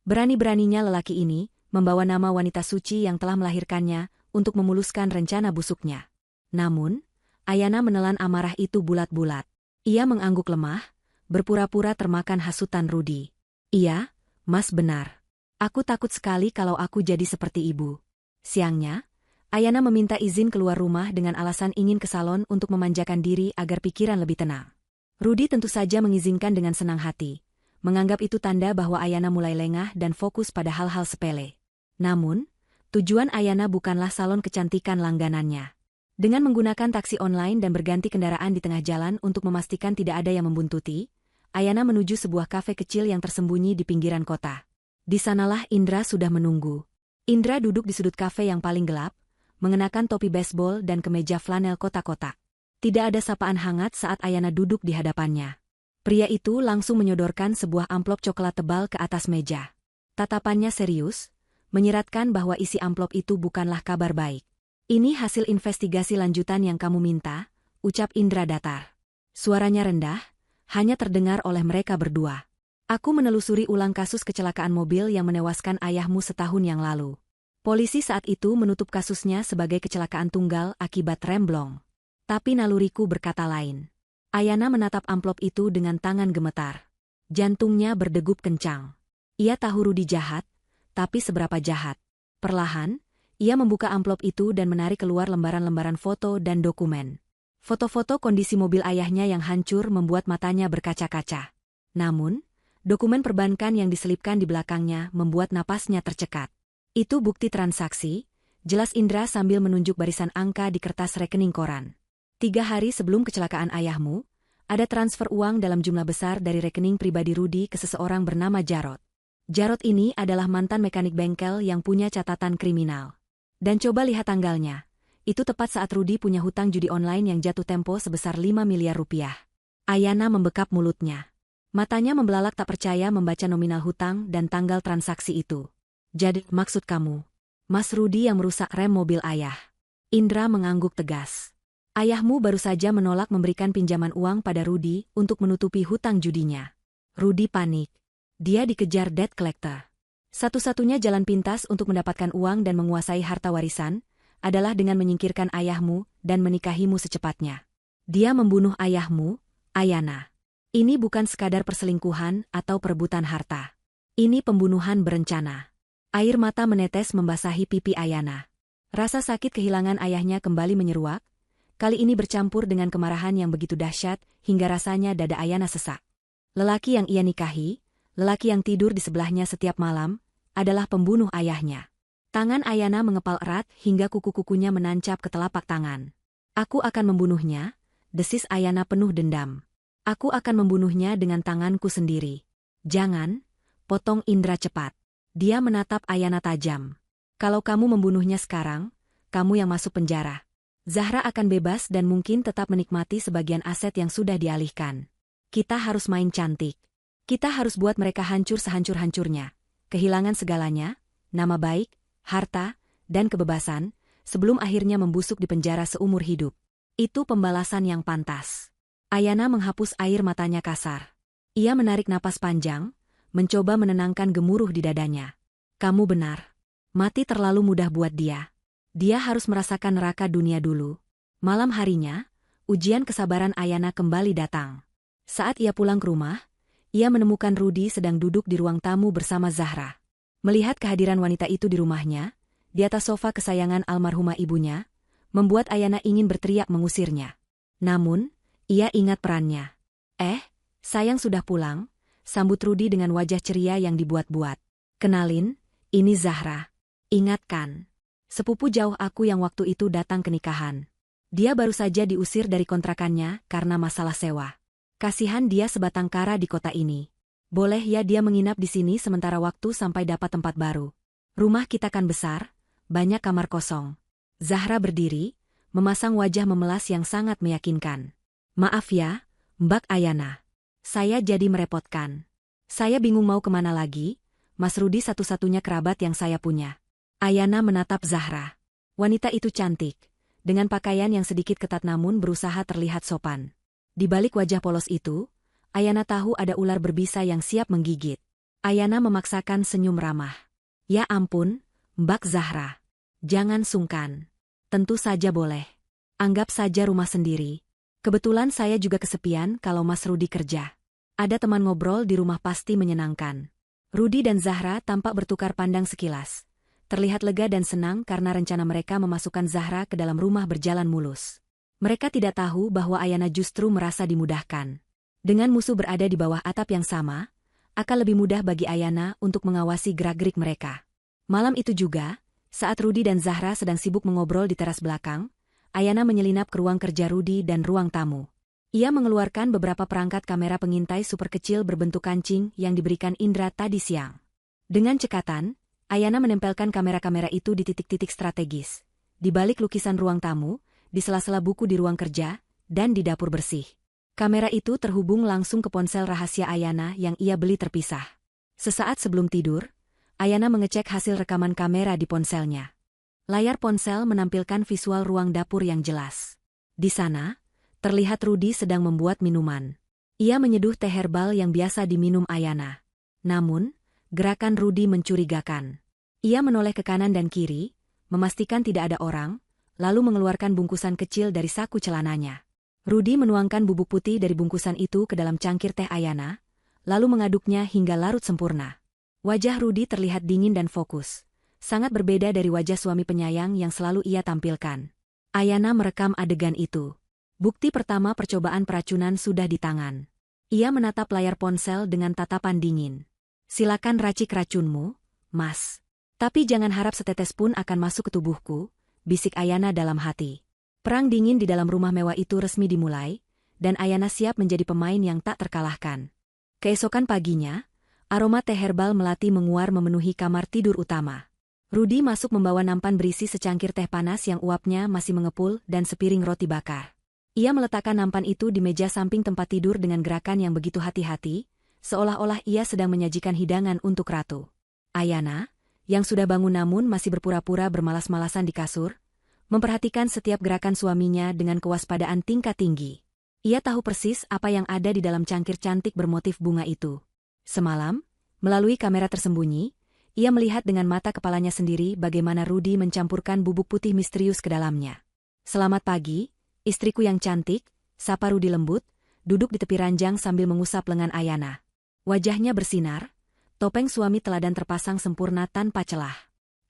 Berani-beraninya lelaki ini membawa nama wanita suci yang telah melahirkannya untuk memuluskan rencana busuknya. Namun, Ayana menelan amarah itu bulat-bulat. Ia mengangguk lemah, berpura-pura termakan hasutan Rudy. "Iya, Mas benar. Aku takut sekali kalau aku jadi seperti ibu." Siangnya, Ayana meminta izin keluar rumah dengan alasan ingin ke salon untuk memanjakan diri agar pikiran lebih tenang. Rudy tentu saja mengizinkan dengan senang hati, menganggap itu tanda bahwa Ayana mulai lengah dan fokus pada hal-hal sepele. Namun, tujuan Ayana bukanlah salon kecantikan langganannya. Dengan menggunakan taksi online dan berganti kendaraan di tengah jalan untuk memastikan tidak ada yang membuntuti, Ayana menuju sebuah kafe kecil yang tersembunyi di pinggiran kota. Di sanalah Indra sudah menunggu. Indra duduk di sudut kafe yang paling gelap, mengenakan topi baseball dan kemeja flanel kotak-kotak. Tidak ada sapaan hangat saat Ayana duduk di hadapannya. Pria itu langsung menyodorkan sebuah amplop coklat tebal ke atas meja. Tatapannya serius, menyiratkan bahwa isi amplop itu bukanlah kabar baik. "Ini hasil investigasi lanjutan yang kamu minta," ucap Indra datar. Suaranya rendah, hanya terdengar oleh mereka berdua. "Aku menelusuri ulang kasus kecelakaan mobil yang menewaskan ayahmu setahun yang lalu. Polisi saat itu menutup kasusnya sebagai kecelakaan tunggal akibat remblong. Tapi naluriku berkata lain." Ayana menatap amplop itu dengan tangan gemetar. Jantungnya berdegup kencang. Ia tahu Rudy jahat, tapi seberapa jahat. Perlahan, ia membuka amplop itu dan menarik keluar lembaran-lembaran foto dan dokumen. Foto-foto kondisi mobil ayahnya yang hancur membuat matanya berkaca-kaca. Namun, dokumen perbankan yang diselipkan di belakangnya membuat napasnya tercekat. "Itu bukti transaksi," jelas Indra sambil menunjuk barisan angka di kertas rekening koran. 3 hari sebelum kecelakaan ayahmu, ada transfer uang dalam jumlah besar dari rekening pribadi Rudy ke seseorang bernama Jarod. Jarod ini adalah mantan mekanik bengkel yang punya catatan kriminal. Dan coba lihat tanggalnya. Itu tepat saat Rudy punya hutang judi online yang jatuh tempo sebesar 5 miliar rupiah. Ayana membekap mulutnya. Matanya membelalak tak percaya membaca nominal hutang dan tanggal transaksi itu. "Jadi, maksud kamu, Mas Rudy yang merusak rem mobil ayah?" Indra mengangguk tegas. "Ayahmu baru saja menolak memberikan pinjaman uang pada Rudy untuk menutupi hutang judinya." Rudy panik. Dia dikejar debt collector. Satu-satunya jalan pintas untuk mendapatkan uang dan menguasai harta warisan adalah dengan menyingkirkan ayahmu dan menikahimu secepatnya. Dia membunuh ayahmu, Ayana. Ini bukan sekadar perselingkuhan atau perebutan harta. Ini pembunuhan berencana. Air mata menetes membasahi pipi Ayana. Rasa sakit kehilangan ayahnya kembali menyeruak, kali ini bercampur dengan kemarahan yang begitu dahsyat hingga rasanya dada Ayana sesak. Lelaki yang ia nikahi, lelaki yang tidur di sebelahnya setiap malam, adalah pembunuh ayahnya. Tangan Ayana mengepal erat hingga kuku-kukunya menancap ke telapak tangan. Aku akan membunuhnya, desis Ayana penuh dendam. Aku akan membunuhnya dengan tanganku sendiri. Jangan, potong Indra cepat. Dia menatap Ayana tajam. Kalau kamu membunuhnya sekarang, kamu yang masuk penjara. Zahra akan bebas dan mungkin tetap menikmati sebagian aset yang sudah dialihkan. Kita harus main cantik. Kita harus buat mereka hancur sehancur-hancurnya. Kehilangan segalanya, nama baik, harta, dan kebebasan, sebelum akhirnya membusuk di penjara seumur hidup. Itu pembalasan yang pantas. Ayana menghapus air matanya kasar. Ia menarik napas panjang, mencoba menenangkan gemuruh di dadanya. Kamu benar. Mati terlalu mudah buat dia. Dia harus merasakan neraka dunia dulu. Malam harinya, ujian kesabaran Ayana kembali datang. Saat ia pulang ke rumah, ia menemukan Rudy sedang duduk di ruang tamu bersama Zahra. Melihat kehadiran wanita itu di rumahnya, di atas sofa kesayangan almarhumah ibunya, membuat Ayana ingin berteriak mengusirnya. Namun, ia ingat perannya. Sayang sudah pulang, sambut Rudy dengan wajah ceria yang dibuat-buat. Kenalin, ini Zahra. Ingatkan, sepupu jauh aku yang waktu itu datang ke nikahan. Dia baru saja diusir dari kontrakannya karena masalah sewa. Kasihan dia sebatang kara di kota ini. Boleh ya dia menginap di sini sementara waktu sampai dapat tempat baru. Rumah kita kan besar, banyak kamar kosong. Zahra berdiri, memasang wajah memelas yang sangat meyakinkan. Maaf ya, Mbak Ayana. Saya jadi merepotkan. Saya bingung mau kemana lagi, Mas Rudy satu-satunya kerabat yang saya punya. Ayana menatap Zahra. Wanita itu cantik, dengan pakaian yang sedikit ketat namun berusaha terlihat sopan. Di balik wajah polos itu, Ayana tahu ada ular berbisa yang siap menggigit. Ayana memaksakan senyum ramah. Ya ampun, Mbak Zahra. Jangan sungkan. Tentu saja boleh. Anggap saja rumah sendiri. Kebetulan saya juga kesepian kalau Mas Rudy kerja. Ada teman ngobrol di rumah pasti menyenangkan. Rudy dan Zahra tampak bertukar pandang sekilas. Terlihat lega dan senang karena rencana mereka memasukkan Zahra ke dalam rumah berjalan mulus. Mereka tidak tahu bahwa Ayana justru merasa dimudahkan. Dengan musuh berada di bawah atap yang sama, akan lebih mudah bagi Ayana untuk mengawasi gerak-gerik mereka. Malam itu juga, saat Rudy dan Zahra sedang sibuk mengobrol di teras belakang, Ayana menyelinap ke ruang kerja Rudy dan ruang tamu. Ia mengeluarkan beberapa perangkat kamera pengintai super kecil berbentuk kancing yang diberikan Indra tadi siang. Dengan cekatan, Ayana menempelkan kamera-kamera itu di titik-titik strategis, di balik lukisan ruang tamu, di sela-sela buku di ruang kerja, dan di dapur bersih. Kamera itu terhubung langsung ke ponsel rahasia Ayana yang ia beli terpisah. Sesaat sebelum tidur, Ayana mengecek hasil rekaman kamera di ponselnya. Layar ponsel menampilkan visual ruang dapur yang jelas. Di sana, terlihat Rudy sedang membuat minuman. Ia menyeduh teh herbal yang biasa diminum Ayana. Namun, gerakan Rudy mencurigakan. Ia menoleh ke kanan dan kiri, memastikan tidak ada orang, lalu mengeluarkan bungkusan kecil dari saku celananya. Rudy menuangkan bubuk putih dari bungkusan itu ke dalam cangkir teh Ayana, lalu mengaduknya hingga larut sempurna. Wajah Rudy terlihat dingin dan fokus. Sangat berbeda dari wajah suami penyayang yang selalu ia tampilkan. Ayana merekam adegan itu. Bukti pertama percobaan peracunan sudah di tangan. Ia menatap layar ponsel dengan tatapan dingin. Silakan racik racunmu, Mas. Tapi jangan harap setetes pun akan masuk ke tubuhku, bisik Ayana dalam hati. Perang dingin di dalam rumah mewah itu resmi dimulai, dan Ayana siap menjadi pemain yang tak terkalahkan. Keesokan paginya, aroma teh herbal melati menguar memenuhi kamar tidur utama. Rudy masuk membawa nampan berisi secangkir teh panas yang uapnya masih mengepul dan sepiring roti bakar. Ia meletakkan nampan itu di meja samping tempat tidur dengan gerakan yang begitu hati-hati, seolah-olah ia sedang menyajikan hidangan untuk ratu. Ayana, yang sudah bangun namun masih berpura-pura bermalas-malasan di kasur, memperhatikan setiap gerakan suaminya dengan kewaspadaan tingkat tinggi. Ia tahu persis apa yang ada di dalam cangkir cantik bermotif bunga itu. Semalam, melalui kamera tersembunyi, ia melihat dengan mata kepalanya sendiri bagaimana Rudy mencampurkan bubuk putih misterius ke dalamnya. Selamat pagi, istriku yang cantik, sapa Rudy lembut, duduk di tepi ranjang sambil mengusap lengan Ayana. Wajahnya bersinar, topeng suami teladan terpasang sempurna tanpa celah.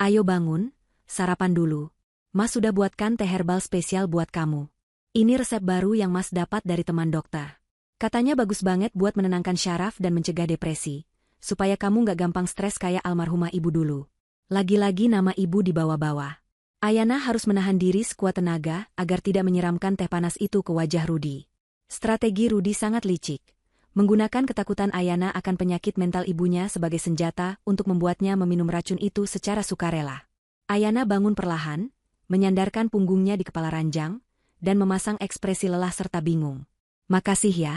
Ayo bangun, sarapan dulu. Mas sudah buatkan teh herbal spesial buat kamu. Ini resep baru yang Mas dapat dari teman dokter. Katanya bagus banget buat menenangkan syaraf dan mencegah depresi, supaya kamu gak gampang stres kayak almarhumah ibu dulu. Lagi-lagi nama ibu dibawa-bawa. Ayana harus menahan diri sekuat tenaga agar tidak menyiramkan teh panas itu ke wajah Rudi. Strategi Rudi sangat licik. Menggunakan ketakutan Ayana akan penyakit mental ibunya sebagai senjata untuk membuatnya meminum racun itu secara sukarela. Ayana bangun perlahan, menyandarkan punggungnya di kepala ranjang, dan memasang ekspresi lelah serta bingung. Makasih ya,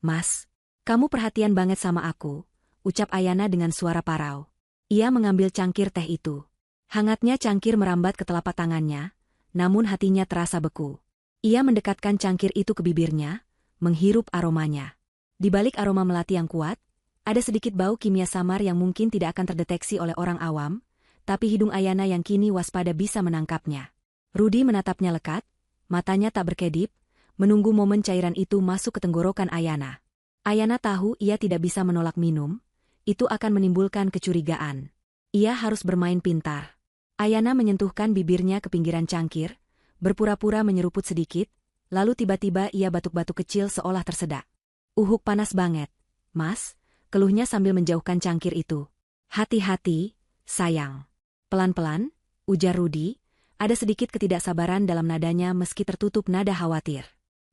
Mas. Kamu perhatian banget sama aku, ucap Ayana dengan suara parau. Ia mengambil cangkir teh itu. Hangatnya cangkir merambat ke telapak tangannya, namun hatinya terasa beku. Ia mendekatkan cangkir itu ke bibirnya, menghirup aromanya. Di balik aroma melati yang kuat, ada sedikit bau kimia samar yang mungkin tidak akan terdeteksi oleh orang awam, tapi hidung Ayana yang kini waspada bisa menangkapnya. Rudi menatapnya lekat, matanya tak berkedip, menunggu momen cairan itu masuk ke tenggorokan Ayana. Ayana tahu ia tidak bisa menolak minum, itu akan menimbulkan kecurigaan. Ia harus bermain pintar. Ayana menyentuhkan bibirnya ke pinggiran cangkir, berpura-pura menyeruput sedikit, lalu tiba-tiba ia batuk-batuk kecil seolah tersedak. Panas banget, Mas, keluhnya sambil menjauhkan cangkir itu. Hati-hati, sayang. Pelan-pelan, ujar Rudi, ada sedikit ketidaksabaran dalam nadanya meski tertutup nada khawatir.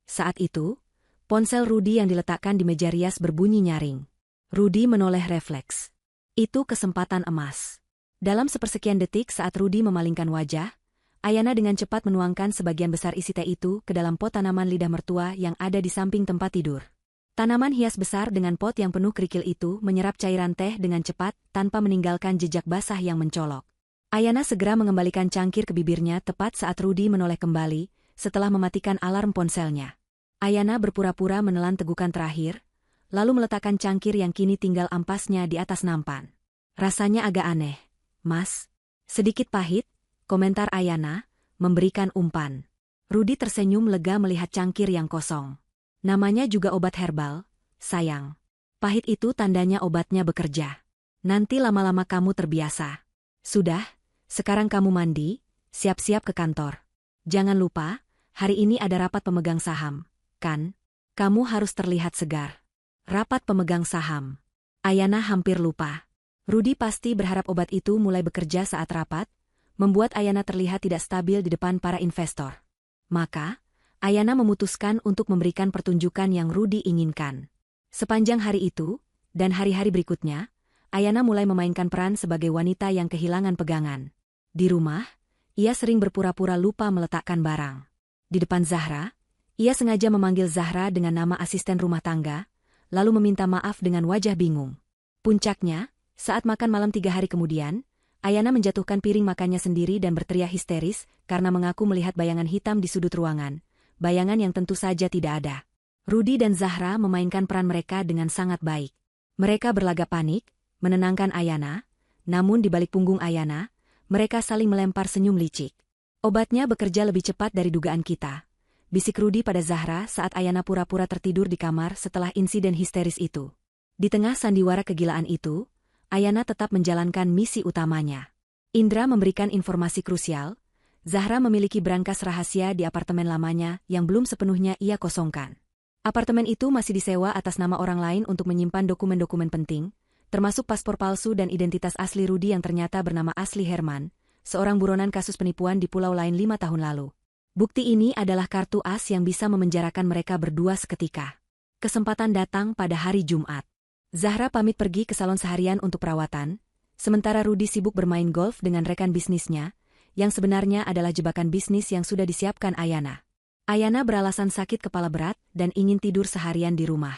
Saat itu, ponsel Rudi yang diletakkan di meja rias berbunyi nyaring. Rudi menoleh refleks. Itu kesempatan emas. Dalam sepersekian detik saat Rudi memalingkan wajah, Ayana dengan cepat menuangkan sebagian besar isi teh itu ke dalam pot tanaman lidah mertua yang ada di samping tempat tidur. Tanaman hias besar dengan pot yang penuh kerikil itu menyerap cairan teh dengan cepat tanpa meninggalkan jejak basah yang mencolok. Ayana segera mengembalikan cangkir ke bibirnya tepat saat Rudi menoleh kembali setelah mematikan alarm ponselnya. Ayana berpura-pura menelan tegukan terakhir, lalu meletakkan cangkir yang kini tinggal ampasnya di atas nampan. Rasanya agak aneh, Mas. Sedikit pahit, komentar Ayana, memberikan umpan. Rudi tersenyum lega melihat cangkir yang kosong. Namanya juga obat herbal, sayang. Pahit itu tandanya obatnya bekerja. Nanti lama-lama kamu terbiasa. Sudah, sekarang kamu mandi, siap-siap ke kantor. Jangan lupa, hari ini ada rapat pemegang saham, kan? Kamu harus terlihat segar. Rapat pemegang saham. Ayana hampir lupa. Rudi pasti berharap obat itu mulai bekerja saat rapat, membuat Ayana terlihat tidak stabil di depan para investor. Maka, Ayana memutuskan untuk memberikan pertunjukan yang Rudi inginkan. Sepanjang hari itu, dan hari-hari berikutnya, Ayana mulai memainkan peran sebagai wanita yang kehilangan pegangan. Di rumah, ia sering berpura-pura lupa meletakkan barang. Di depan Zahra, ia sengaja memanggil Zahra dengan nama asisten rumah tangga, lalu meminta maaf dengan wajah bingung. Puncaknya, saat makan malam 3 hari kemudian, Ayana menjatuhkan piring makannya sendiri dan berteriak histeris karena mengaku melihat bayangan hitam di sudut ruangan, bayangan yang tentu saja tidak ada. Rudi dan Zahra memainkan peran mereka dengan sangat baik. Mereka berlagak panik, menenangkan Ayana, namun di balik punggung Ayana, mereka saling melempar senyum licik. Obatnya bekerja lebih cepat dari dugaan kita, bisik Rudi pada Zahra saat Ayana pura-pura tertidur di kamar setelah insiden histeris itu. Di tengah sandiwara kegilaan itu, Ayana tetap menjalankan misi utamanya. Indra memberikan informasi krusial, Zahra memiliki brankas rahasia di apartemen lamanya yang belum sepenuhnya ia kosongkan. Apartemen itu masih disewa atas nama orang lain untuk menyimpan dokumen-dokumen penting, termasuk paspor palsu dan identitas asli Rudi yang ternyata bernama asli Herman, seorang buronan kasus penipuan di pulau lain 5 tahun lalu. Bukti ini adalah kartu as yang bisa memenjarakan mereka berdua seketika. Kesempatan datang pada hari Jumat. Zahra pamit pergi ke salon seharian untuk perawatan, sementara Rudi sibuk bermain golf dengan rekan bisnisnya, yang sebenarnya adalah jebakan bisnis yang sudah disiapkan Ayana. Ayana beralasan sakit kepala berat dan ingin tidur seharian di rumah.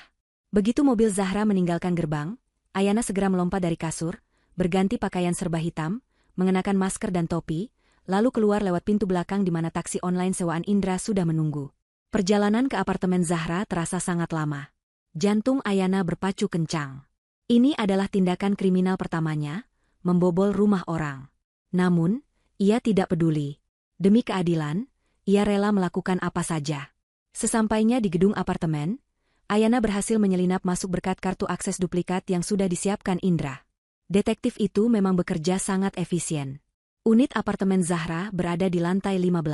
Begitu mobil Zahra meninggalkan gerbang, Ayana segera melompat dari kasur, berganti pakaian serba hitam, mengenakan masker dan topi, lalu keluar lewat pintu belakang di mana taksi online sewaan Indra sudah menunggu. Perjalanan ke apartemen Zahra terasa sangat lama. Jantung Ayana berpacu kencang. Ini adalah tindakan kriminal pertamanya, membobol rumah orang. Namun, ia tidak peduli. Demi keadilan, ia rela melakukan apa saja. Sesampainya di gedung apartemen, Ayana berhasil menyelinap masuk berkat kartu akses duplikat yang sudah disiapkan Indra. Detektif itu memang bekerja sangat efisien. Unit apartemen Zahra berada di lantai 15.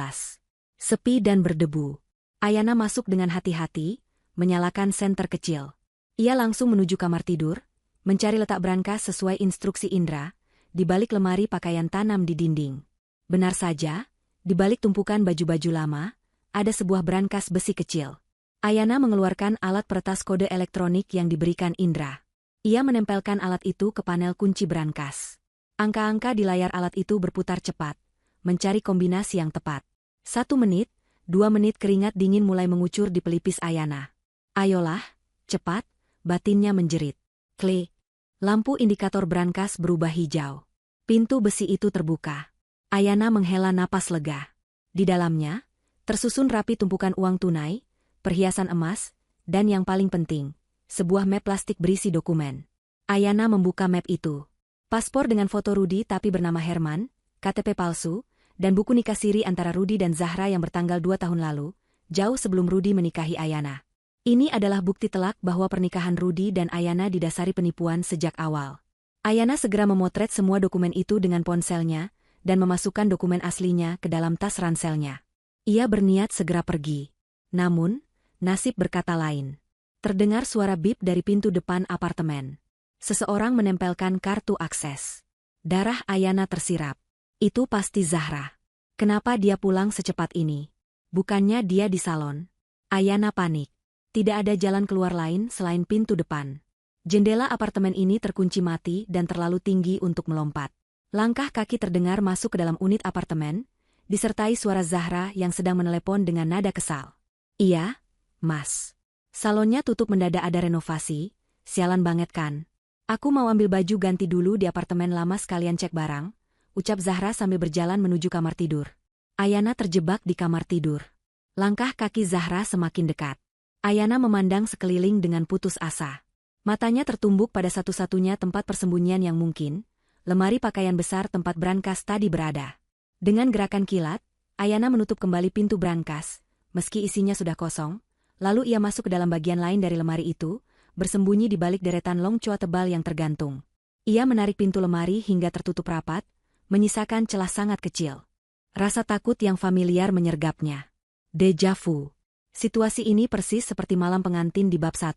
Sepi dan berdebu. Ayana masuk dengan hati-hati, menyalakan senter kecil. Ia langsung menuju kamar tidur, mencari letak brankas sesuai instruksi Indra, di balik lemari pakaian tanam di dinding. Benar saja, di balik tumpukan baju-baju lama, ada sebuah brankas besi kecil. Ayana mengeluarkan alat peretas kode elektronik yang diberikan Indra. Ia menempelkan alat itu ke panel kunci brankas. Angka-angka di layar alat itu berputar cepat, mencari kombinasi yang tepat. 1 menit, 2 menit keringat dingin mulai mengucur di pelipis Ayana. Ayolah, cepat, batinnya menjerit. Klik. Lampu indikator brankas berubah hijau. Pintu besi itu terbuka. Ayana menghela napas lega. Di dalamnya, tersusun rapi tumpukan uang tunai, perhiasan emas, dan yang paling penting, sebuah map plastik berisi dokumen. Ayana membuka map itu. Paspor dengan foto Rudi tapi bernama Herman, KTP palsu, dan buku nikah siri antara Rudi dan Zahra yang bertanggal 2 tahun lalu, jauh sebelum Rudi menikahi Ayana. Ini adalah bukti telak bahwa pernikahan Rudi dan Ayana didasari penipuan sejak awal. Ayana segera memotret semua dokumen itu dengan ponselnya, dan memasukkan dokumen aslinya ke dalam tas ranselnya. Ia berniat segera pergi. Namun, nasib berkata lain. Terdengar suara bip dari pintu depan apartemen. Seseorang menempelkan kartu akses. Darah Ayana tersirap. Itu pasti Zahra. Kenapa dia pulang secepat ini? Bukannya dia di salon? Ayana panik. Tidak ada jalan keluar lain selain pintu depan. Jendela apartemen ini terkunci mati dan terlalu tinggi untuk melompat. Langkah kaki terdengar masuk ke dalam unit apartemen, disertai suara Zahra yang sedang menelepon dengan nada kesal. Iya, Mas. Salonnya tutup mendadak ada renovasi, sialan banget kan. Aku mau ambil baju ganti dulu di apartemen lama sekalian cek barang, ucap Zahra sambil berjalan menuju kamar tidur. Ayana terjebak di kamar tidur. Langkah kaki Zahra semakin dekat. Ayana memandang sekeliling dengan putus asa. Matanya tertumbuk pada satu-satunya tempat persembunyian yang mungkin, lemari pakaian besar tempat brankas tadi berada. Dengan gerakan kilat, Ayana menutup kembali pintu brankas, meski isinya sudah kosong. Lalu ia masuk ke dalam bagian lain dari lemari itu, bersembunyi di balik deretan longcoa tebal yang tergantung. Ia menarik pintu lemari hingga tertutup rapat, menyisakan celah sangat kecil. Rasa takut yang familiar menyergapnya. Deja vu. Situasi ini persis seperti malam pengantin di bab 1.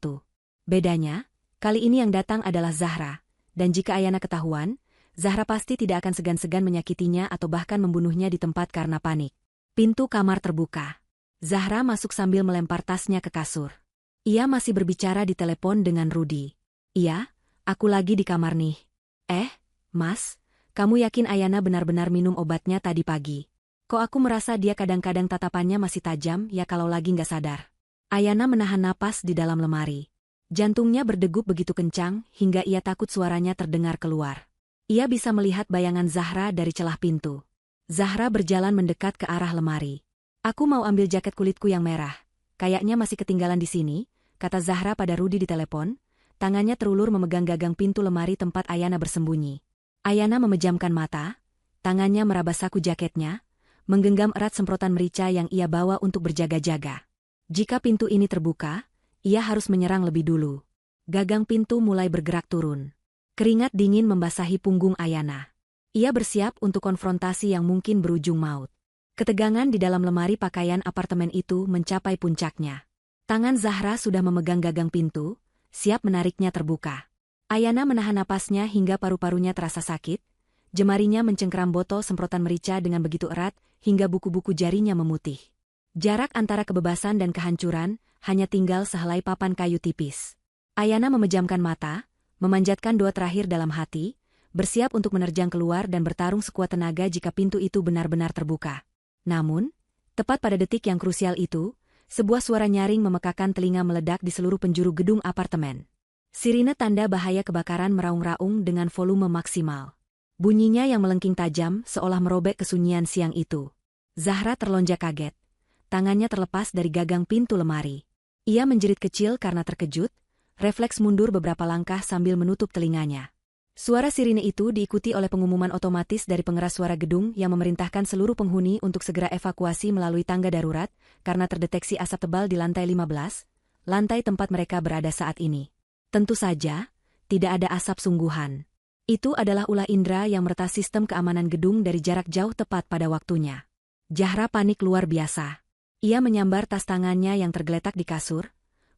Bedanya, kali ini yang datang adalah Zahra, dan jika Ayana ketahuan, Zahra pasti tidak akan segan-segan menyakitinya atau bahkan membunuhnya di tempat karena panik. Pintu kamar terbuka. Zahra masuk sambil melempar tasnya ke kasur. Ia masih berbicara di telepon dengan Rudi. Iya, aku lagi di kamar nih. Mas, kamu yakin Ayana benar-benar minum obatnya tadi pagi? Kok aku merasa dia kadang-kadang tatapannya masih tajam ya kalau lagi nggak sadar. Ayana menahan napas di dalam lemari. Jantungnya berdegup begitu kencang hingga ia takut suaranya terdengar keluar. Ia bisa melihat bayangan Zahra dari celah pintu. Zahra berjalan mendekat ke arah lemari. Aku mau ambil jaket kulitku yang merah. Kayaknya masih ketinggalan di sini, kata Zahra pada Rudi di telepon. Tangannya terulur memegang gagang pintu lemari tempat Ayana bersembunyi. Ayana memejamkan mata, tangannya meraba saku jaketnya, menggenggam erat semprotan merica yang ia bawa untuk berjaga-jaga. Jika pintu ini terbuka, ia harus menyerang lebih dulu. Gagang pintu mulai bergerak turun. Keringat dingin membasahi punggung Ayana. Ia bersiap untuk konfrontasi yang mungkin berujung maut. Ketegangan di dalam lemari pakaian apartemen itu mencapai puncaknya. Tangan Zahra sudah memegang gagang pintu, siap menariknya terbuka. Ayana menahan napasnya hingga paru-parunya terasa sakit, jemarinya mencengkeram botol semprotan merica dengan begitu erat hingga buku-buku jarinya memutih. Jarak antara kebebasan dan kehancuran hanya tinggal sehelai papan kayu tipis. Ayana memejamkan mata, memanjatkan doa terakhir dalam hati, bersiap untuk menerjang keluar dan bertarung sekuat tenaga jika pintu itu benar-benar terbuka. Namun, tepat pada detik yang krusial itu, sebuah suara nyaring memekakan telinga meledak di seluruh penjuru gedung apartemen. Sirine tanda bahaya kebakaran meraung-raung dengan volume maksimal. Bunyinya yang melengking tajam seolah merobek kesunyian siang itu. Zahra terlonjak kaget. Tangannya terlepas dari gagang pintu lemari. Ia menjerit kecil karena terkejut, refleks mundur beberapa langkah sambil menutup telinganya. Suara sirine itu diikuti oleh pengumuman otomatis dari pengeras suara gedung yang memerintahkan seluruh penghuni untuk segera evakuasi melalui tangga darurat karena terdeteksi asap tebal di lantai 15. lantai tempat mereka berada saat ini. Tentu saja, tidak ada asap sungguhan. Itu adalah ulah indera yang meretas sistem keamanan gedung dari jarak jauh tepat pada waktunya. Zahra panik luar biasa. Ia menyambar tas tangannya yang tergeletak di kasur,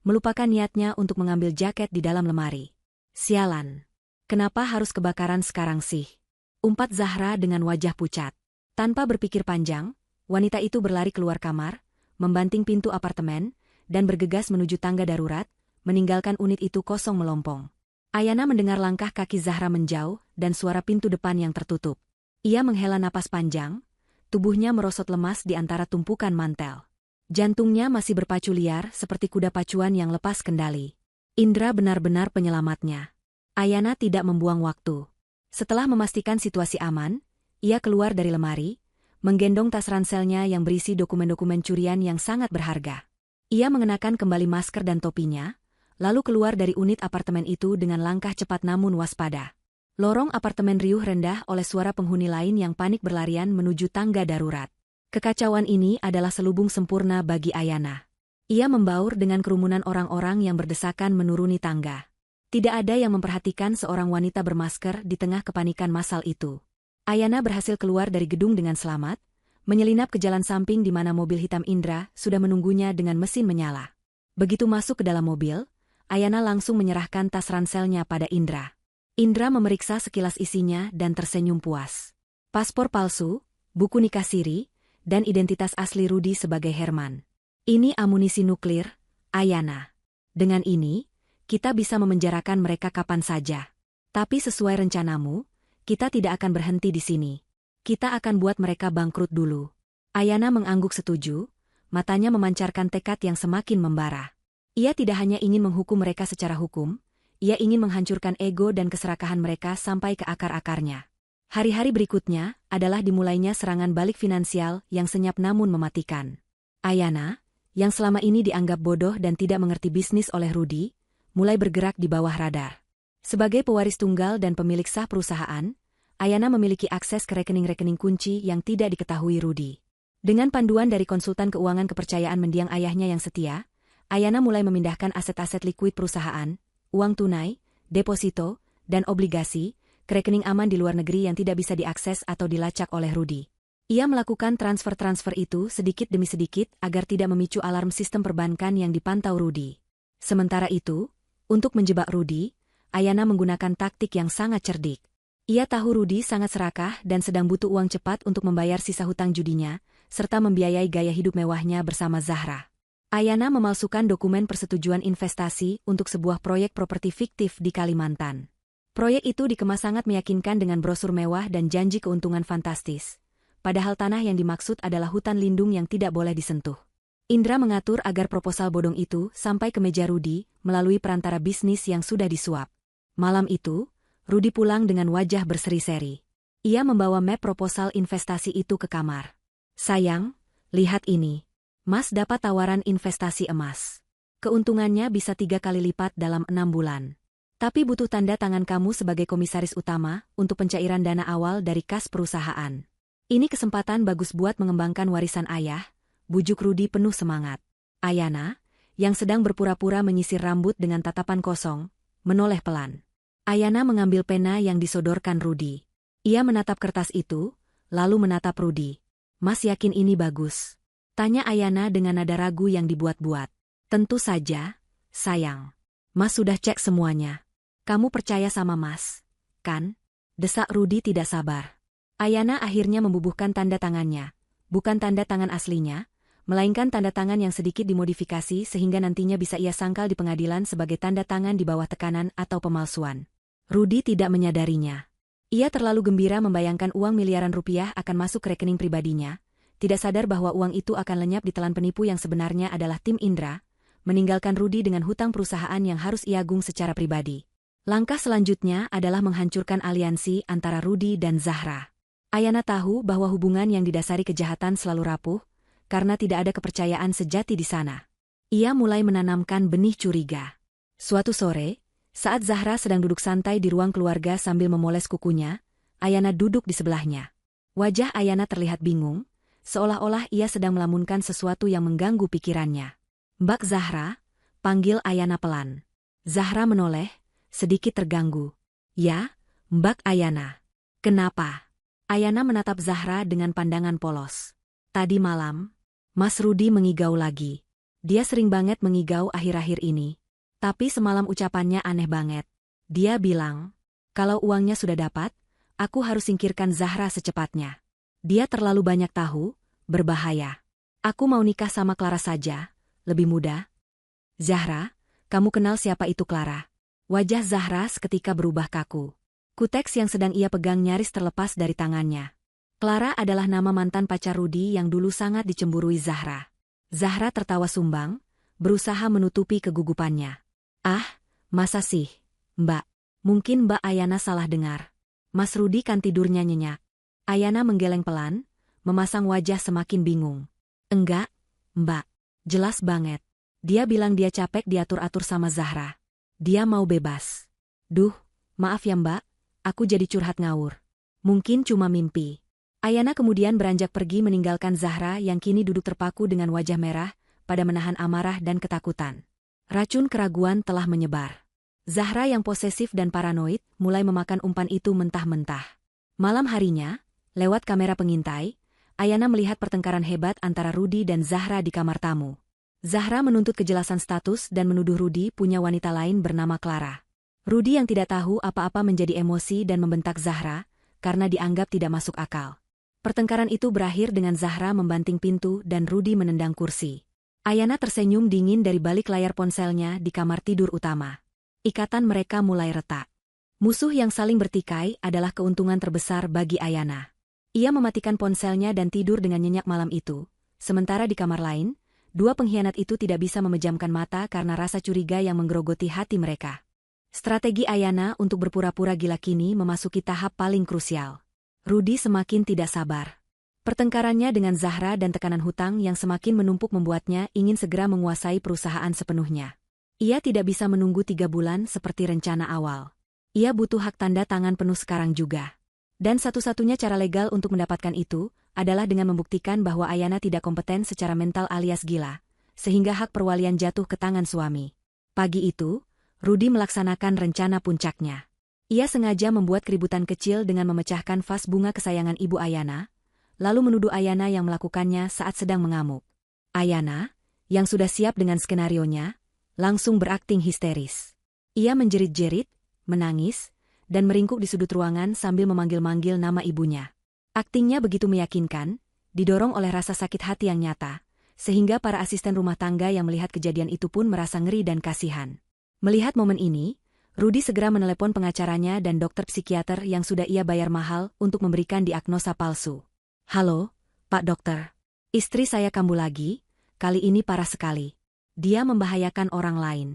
melupakan niatnya untuk mengambil jaket di dalam lemari. Sialan. Kenapa harus kebakaran sekarang sih? Umpat Zahra dengan wajah pucat. Tanpa berpikir panjang, wanita itu berlari keluar kamar, membanting pintu apartemen, dan bergegas menuju tangga darurat, meninggalkan unit itu kosong melompong. Ayana mendengar langkah kaki Zahra menjauh dan suara pintu depan yang tertutup. Ia menghela napas panjang, tubuhnya merosot lemas di antara tumpukan mantel. Jantungnya masih berpacu liar seperti kuda pacuan yang lepas kendali. Indra benar-benar penyelamatnya. Ayana tidak membuang waktu. Setelah memastikan situasi aman, ia keluar dari lemari, menggendong tas ranselnya yang berisi dokumen-dokumen curian yang sangat berharga. Ia mengenakan kembali masker dan topinya, lalu keluar dari unit apartemen itu dengan langkah cepat namun waspada. Lorong apartemen riuh rendah oleh suara penghuni lain yang panik berlarian menuju tangga darurat. Kekacauan ini adalah selubung sempurna bagi Ayana. Ia membaur dengan kerumunan orang-orang yang berdesakan menuruni tangga. Tidak ada yang memperhatikan seorang wanita bermasker di tengah kepanikan massal itu. Ayana berhasil keluar dari gedung dengan selamat, menyelinap ke jalan samping di mana mobil hitam Indra sudah menunggunya dengan mesin menyala. Begitu masuk ke dalam mobil, Ayana langsung menyerahkan tas ranselnya pada Indra. Indra memeriksa sekilas isinya dan tersenyum puas. Paspor palsu, buku nikah siri, dan identitas asli Rudy sebagai Herman. Ini amunisi nuklir, Ayana. Dengan ini, kita bisa memenjarakan mereka kapan saja. Tapi sesuai rencanamu, kita tidak akan berhenti di sini. Kita akan buat mereka bangkrut dulu. Ayana mengangguk setuju, matanya memancarkan tekad yang semakin membara. Ia tidak hanya ingin menghukum mereka secara hukum, ia ingin menghancurkan ego dan keserakahan mereka sampai ke akar-akarnya. Hari-hari berikutnya adalah dimulainya serangan balik finansial yang senyap namun mematikan. Ayana, yang selama ini dianggap bodoh dan tidak mengerti bisnis oleh Rudy, mulai bergerak di bawah radar. Sebagai pewaris tunggal dan pemilik sah perusahaan, Ayana memiliki akses ke rekening-rekening kunci yang tidak diketahui Rudy. Dengan panduan dari konsultan keuangan kepercayaan mendiang ayahnya yang setia, Ayana mulai memindahkan aset-aset likuid perusahaan, uang tunai, deposito, dan obligasi, ke rekening aman di luar negeri yang tidak bisa diakses atau dilacak oleh Rudy. Ia melakukan transfer-transfer itu sedikit demi sedikit agar tidak memicu alarm sistem perbankan yang dipantau Rudy. Sementara itu, untuk menjebak Rudy, Ayana menggunakan taktik yang sangat cerdik. Ia tahu Rudy sangat serakah dan sedang butuh uang cepat untuk membayar sisa hutang judinya, serta membiayai gaya hidup mewahnya bersama Zahra. Ayana memalsukan dokumen persetujuan investasi untuk sebuah proyek properti fiktif di Kalimantan. Proyek itu dikemas sangat meyakinkan dengan brosur mewah dan janji keuntungan fantastis. Padahal tanah yang dimaksud adalah hutan lindung yang tidak boleh disentuh. Indra mengatur agar proposal bodong itu sampai ke meja Rudy melalui perantara bisnis yang sudah disuap. Malam itu, Rudy pulang dengan wajah berseri-seri. Ia membawa map proposal investasi itu ke kamar. Sayang, lihat ini. Mas dapat tawaran investasi emas. Keuntungannya bisa 3 kali lipat dalam 6 bulan. Tapi butuh tanda tangan kamu sebagai komisaris utama untuk pencairan dana awal dari kas perusahaan. Ini kesempatan bagus buat mengembangkan warisan ayah, bujuk Rudy penuh semangat. Ayana, yang sedang berpura-pura menyisir rambut dengan tatapan kosong, menoleh pelan. Ayana mengambil pena yang disodorkan Rudy. Ia menatap kertas itu, lalu menatap Rudy. Mas yakin ini bagus? Tanya Ayana dengan nada ragu yang dibuat-buat. Tentu saja, sayang. Mas sudah cek semuanya. Kamu percaya sama Mas, kan? Desak Rudy tidak sabar. Ayana akhirnya membubuhkan tanda tangannya. Bukan tanda tangan aslinya, melainkan tanda tangan yang sedikit dimodifikasi sehingga nantinya bisa ia sangkal di pengadilan sebagai tanda tangan di bawah tekanan atau pemalsuan. Rudy tidak menyadarinya. Ia terlalu gembira membayangkan uang miliaran rupiah akan masuk ke rekening pribadinya, tidak sadar bahwa uang itu akan lenyap di telan penipu yang sebenarnya adalah tim Indra, meninggalkan Rudy dengan hutang perusahaan yang harus ia agung secara pribadi. Langkah selanjutnya adalah menghancurkan aliansi antara Rudy dan Zahra. Ayana tahu bahwa hubungan yang didasari kejahatan selalu rapuh, karena tidak ada kepercayaan sejati di sana. Ia mulai menanamkan benih curiga. Suatu sore, saat Zahra sedang duduk santai di ruang keluarga sambil memoles kukunya, Ayana duduk di sebelahnya. Wajah Ayana terlihat bingung, seolah-olah ia sedang melamunkan sesuatu yang mengganggu pikirannya. Mbak Zahra, Panggil Ayana pelan. Zahra menoleh, sedikit terganggu. Ya, Mbak Ayana. Kenapa? Ayana menatap Zahra dengan pandangan polos. Tadi malam, Mas Rudi mengigau lagi. Dia sering banget mengigau akhir-akhir ini. Tapi semalam ucapannya aneh banget. Dia bilang, kalau uangnya sudah dapat, aku harus singkirkan Zahra secepatnya. Dia terlalu banyak tahu, berbahaya. Aku mau nikah sama Clara saja, lebih mudah. Zahra, kamu kenal siapa itu Clara? Wajah Zahra seketika berubah kaku. Kuteks yang sedang ia pegang nyaris terlepas dari tangannya. Clara adalah nama mantan pacar Rudi yang dulu sangat dicemburui Zahra. Zahra tertawa sumbang, berusaha menutupi kegugupannya. Ah, masa sih, Mbak? Mungkin Mbak Ayana salah dengar. Mas Rudi kan tidurnya nyenyak. Ayana menggeleng pelan, memasang wajah semakin bingung. Enggak, Mbak. Jelas banget. Dia bilang dia capek diatur-atur sama Zahra. Dia mau bebas. Duh, maaf ya Mbak, aku jadi curhat ngawur. Mungkin cuma mimpi. Ayana kemudian beranjak pergi meninggalkan Zahra yang kini duduk terpaku dengan wajah merah, pada menahan amarah dan ketakutan. Racun keraguan telah menyebar. Zahra yang posesif dan paranoid mulai memakan umpan itu mentah-mentah. Malam harinya, lewat kamera pengintai, Ayana melihat pertengkaran hebat antara Rudi dan Zahra di kamar tamu. Zahra menuntut kejelasan status dan menuduh Rudi punya wanita lain bernama Clara. Rudi yang tidak tahu apa-apa menjadi emosi dan membentak Zahra, karena dianggap tidak masuk akal. Pertengkaran itu berakhir dengan Zahra membanting pintu dan Rudi menendang kursi. Ayana tersenyum dingin dari balik layar ponselnya di kamar tidur utama. Ikatan mereka mulai retak. Musuh yang saling bertikai adalah keuntungan terbesar bagi Ayana. Ia mematikan ponselnya dan tidur dengan nyenyak malam itu. Sementara di kamar lain, dua pengkhianat itu tidak bisa memejamkan mata karena rasa curiga yang menggerogoti hati mereka. Strategi Ayana untuk berpura-pura gila kini memasuki tahap paling krusial. Rudi semakin tidak sabar. Pertengkarannya dengan Zahra dan tekanan hutang yang semakin menumpuk membuatnya ingin segera menguasai perusahaan sepenuhnya. Ia tidak bisa menunggu 3 bulan seperti rencana awal. Ia butuh hak tanda tangan penuh sekarang juga. Dan satu-satunya cara legal untuk mendapatkan itu adalah dengan membuktikan bahwa Ayana tidak kompeten secara mental alias gila, sehingga hak perwalian jatuh ke tangan suami. Pagi itu, Rudi melaksanakan rencana puncaknya. Ia sengaja membuat keributan kecil dengan memecahkan vas bunga kesayangan ibu Ayana, lalu menuduh Ayana yang melakukannya saat sedang mengamuk. Ayana, yang sudah siap dengan skenarionya, langsung berakting histeris. Ia menjerit-jerit, menangis, dan meringkuk di sudut ruangan sambil memanggil-manggil nama ibunya. Aktingnya begitu meyakinkan, didorong oleh rasa sakit hati yang nyata, sehingga para asisten rumah tangga yang melihat kejadian itu pun merasa ngeri dan kasihan. Melihat momen ini, Rudi segera menelepon pengacaranya dan dokter psikiater yang sudah ia bayar mahal untuk memberikan diagnosa palsu. Halo, Pak Dokter. Istri saya kambuh lagi, kali ini parah sekali. Dia membahayakan orang lain.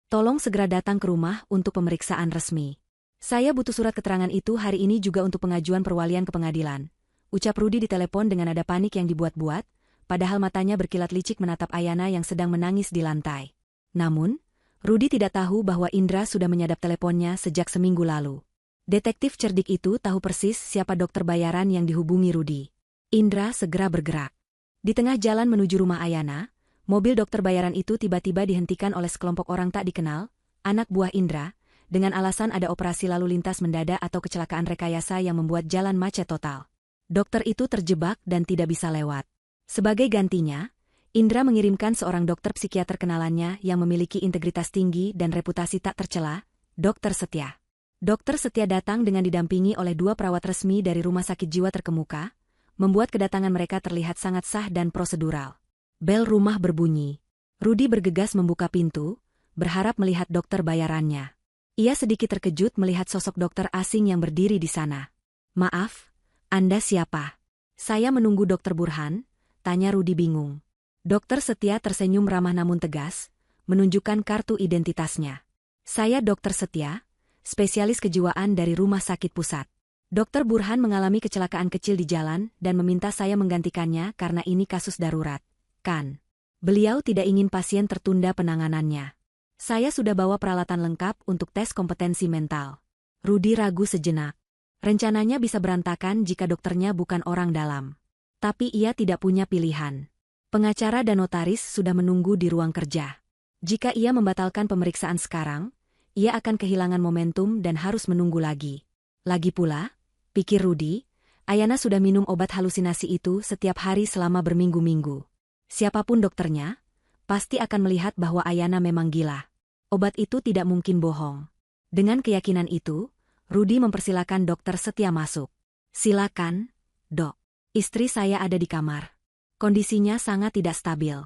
Tolong segera datang ke rumah untuk pemeriksaan resmi. Saya butuh surat keterangan itu hari ini juga untuk pengajuan perwalian ke pengadilan. Ucap Rudi di telepon dengan nada panik yang dibuat-buat, padahal matanya berkilat licik menatap Ayana yang sedang menangis di lantai. Namun, Rudi tidak tahu bahwa Indra sudah menyadap teleponnya sejak seminggu lalu. Detektif cerdik itu tahu persis siapa dokter bayaran yang dihubungi Rudi. Indra segera bergerak. Di tengah jalan menuju rumah Ayana, mobil dokter bayaran itu tiba-tiba dihentikan oleh sekelompok orang tak dikenal, anak buah Indra, dengan alasan ada operasi lalu lintas mendadak atau kecelakaan rekayasa yang membuat jalan macet total. Dokter itu terjebak dan tidak bisa lewat. Sebagai gantinya, Indra mengirimkan seorang dokter psikiater kenalannya yang memiliki integritas tinggi dan reputasi tak tercela, Dr. Setia. Dr. Setia datang dengan didampingi oleh 2 perawat resmi dari rumah sakit jiwa terkemuka, membuat kedatangan mereka terlihat sangat sah dan prosedural. Bel rumah berbunyi. Rudi bergegas membuka pintu, berharap melihat dokter bayarannya. Ia sedikit terkejut melihat sosok dokter asing yang berdiri di sana. Maaf, Anda siapa? Saya menunggu Dokter Burhan, tanya Rudi bingung. Dokter Setia tersenyum ramah namun tegas, menunjukkan kartu identitasnya. Saya Dokter Setia, spesialis kejiwaan dari Rumah Sakit Pusat. Dokter Burhan mengalami kecelakaan kecil di jalan dan meminta saya menggantikannya karena ini kasus darurat. Kan? Beliau tidak ingin pasien tertunda penanganannya. Saya sudah bawa peralatan lengkap untuk tes kompetensi mental. Rudi ragu sejenak. Rencananya bisa berantakan jika dokternya bukan orang dalam. Tapi ia tidak punya pilihan. Pengacara dan notaris sudah menunggu di ruang kerja. Jika ia membatalkan pemeriksaan sekarang, ia akan kehilangan momentum dan harus menunggu lagi. Lagi pula, pikir Rudy, Ayana sudah minum obat halusinasi itu setiap hari selama berminggu-minggu. Siapapun dokternya, pasti akan melihat bahwa Ayana memang gila. Obat itu tidak mungkin bohong. Dengan keyakinan itu, Rudy mempersilakan dokter Setia masuk. Silakan, Dok. Istri saya ada di kamar. Kondisinya sangat tidak stabil.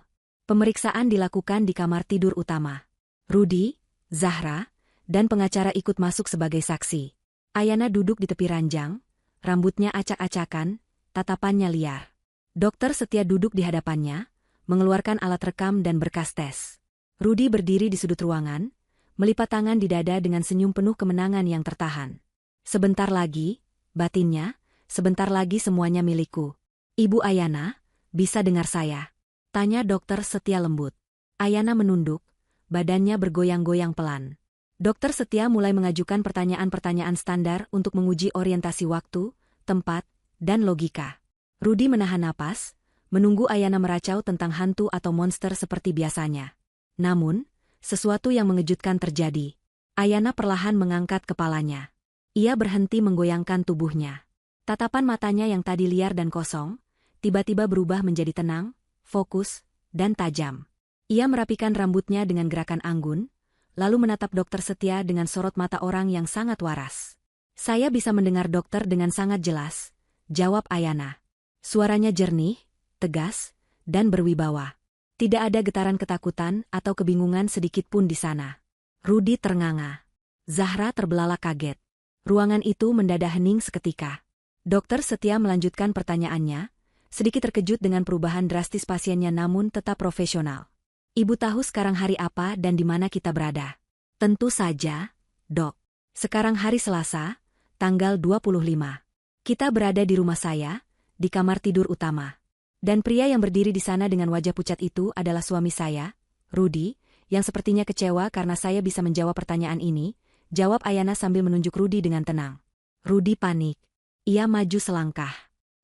Pemeriksaan dilakukan di kamar tidur utama. Rudy, Zahra, dan pengacara ikut masuk sebagai saksi. Ayana duduk di tepi ranjang, rambutnya acak-acakan, tatapannya liar. Dokter Setia duduk di hadapannya, mengeluarkan alat rekam dan berkas tes. Rudy berdiri di sudut ruangan, melipat tangan di dada dengan senyum penuh kemenangan yang tertahan. Sebentar lagi, batinnya, sebentar lagi semuanya milikku. Ibu Ayana, bisa dengar saya? Tanya dokter Setia lembut. Ayana menunduk, badannya bergoyang-goyang pelan. Dokter Setia mulai mengajukan pertanyaan-pertanyaan standar untuk menguji orientasi waktu, tempat, dan logika. Rudy menahan napas, menunggu Ayana meracau tentang hantu atau monster seperti biasanya. Namun, sesuatu yang mengejutkan terjadi. Ayana perlahan mengangkat kepalanya. Ia berhenti menggoyangkan tubuhnya. Tatapan matanya yang tadi liar dan kosong, tiba-tiba berubah menjadi tenang, fokus, dan tajam. Ia merapikan rambutnya dengan gerakan anggun, lalu menatap dokter Setia dengan sorot mata orang yang sangat waras. Saya bisa mendengar dokter dengan sangat jelas, jawab Ayana. Suaranya jernih, tegas, dan berwibawa. Tidak ada getaran ketakutan atau kebingungan sedikit pun di sana. Rudy ternganga. Zahra terbelalak kaget. Ruangan itu mendadak hening seketika. Dokter Setia melanjutkan pertanyaannya, sedikit terkejut dengan perubahan drastis pasiennya namun tetap profesional. Ibu tahu sekarang hari apa dan di mana kita berada? Tentu saja, Dok. Sekarang hari Selasa, tanggal 25. Kita berada di rumah saya, di kamar tidur utama. Dan pria yang berdiri di sana dengan wajah pucat itu adalah suami saya, Rudy, yang sepertinya kecewa karena saya bisa menjawab pertanyaan ini, jawab Ayana sambil menunjuk Rudy dengan tenang. Rudy panik. Ia maju selangkah.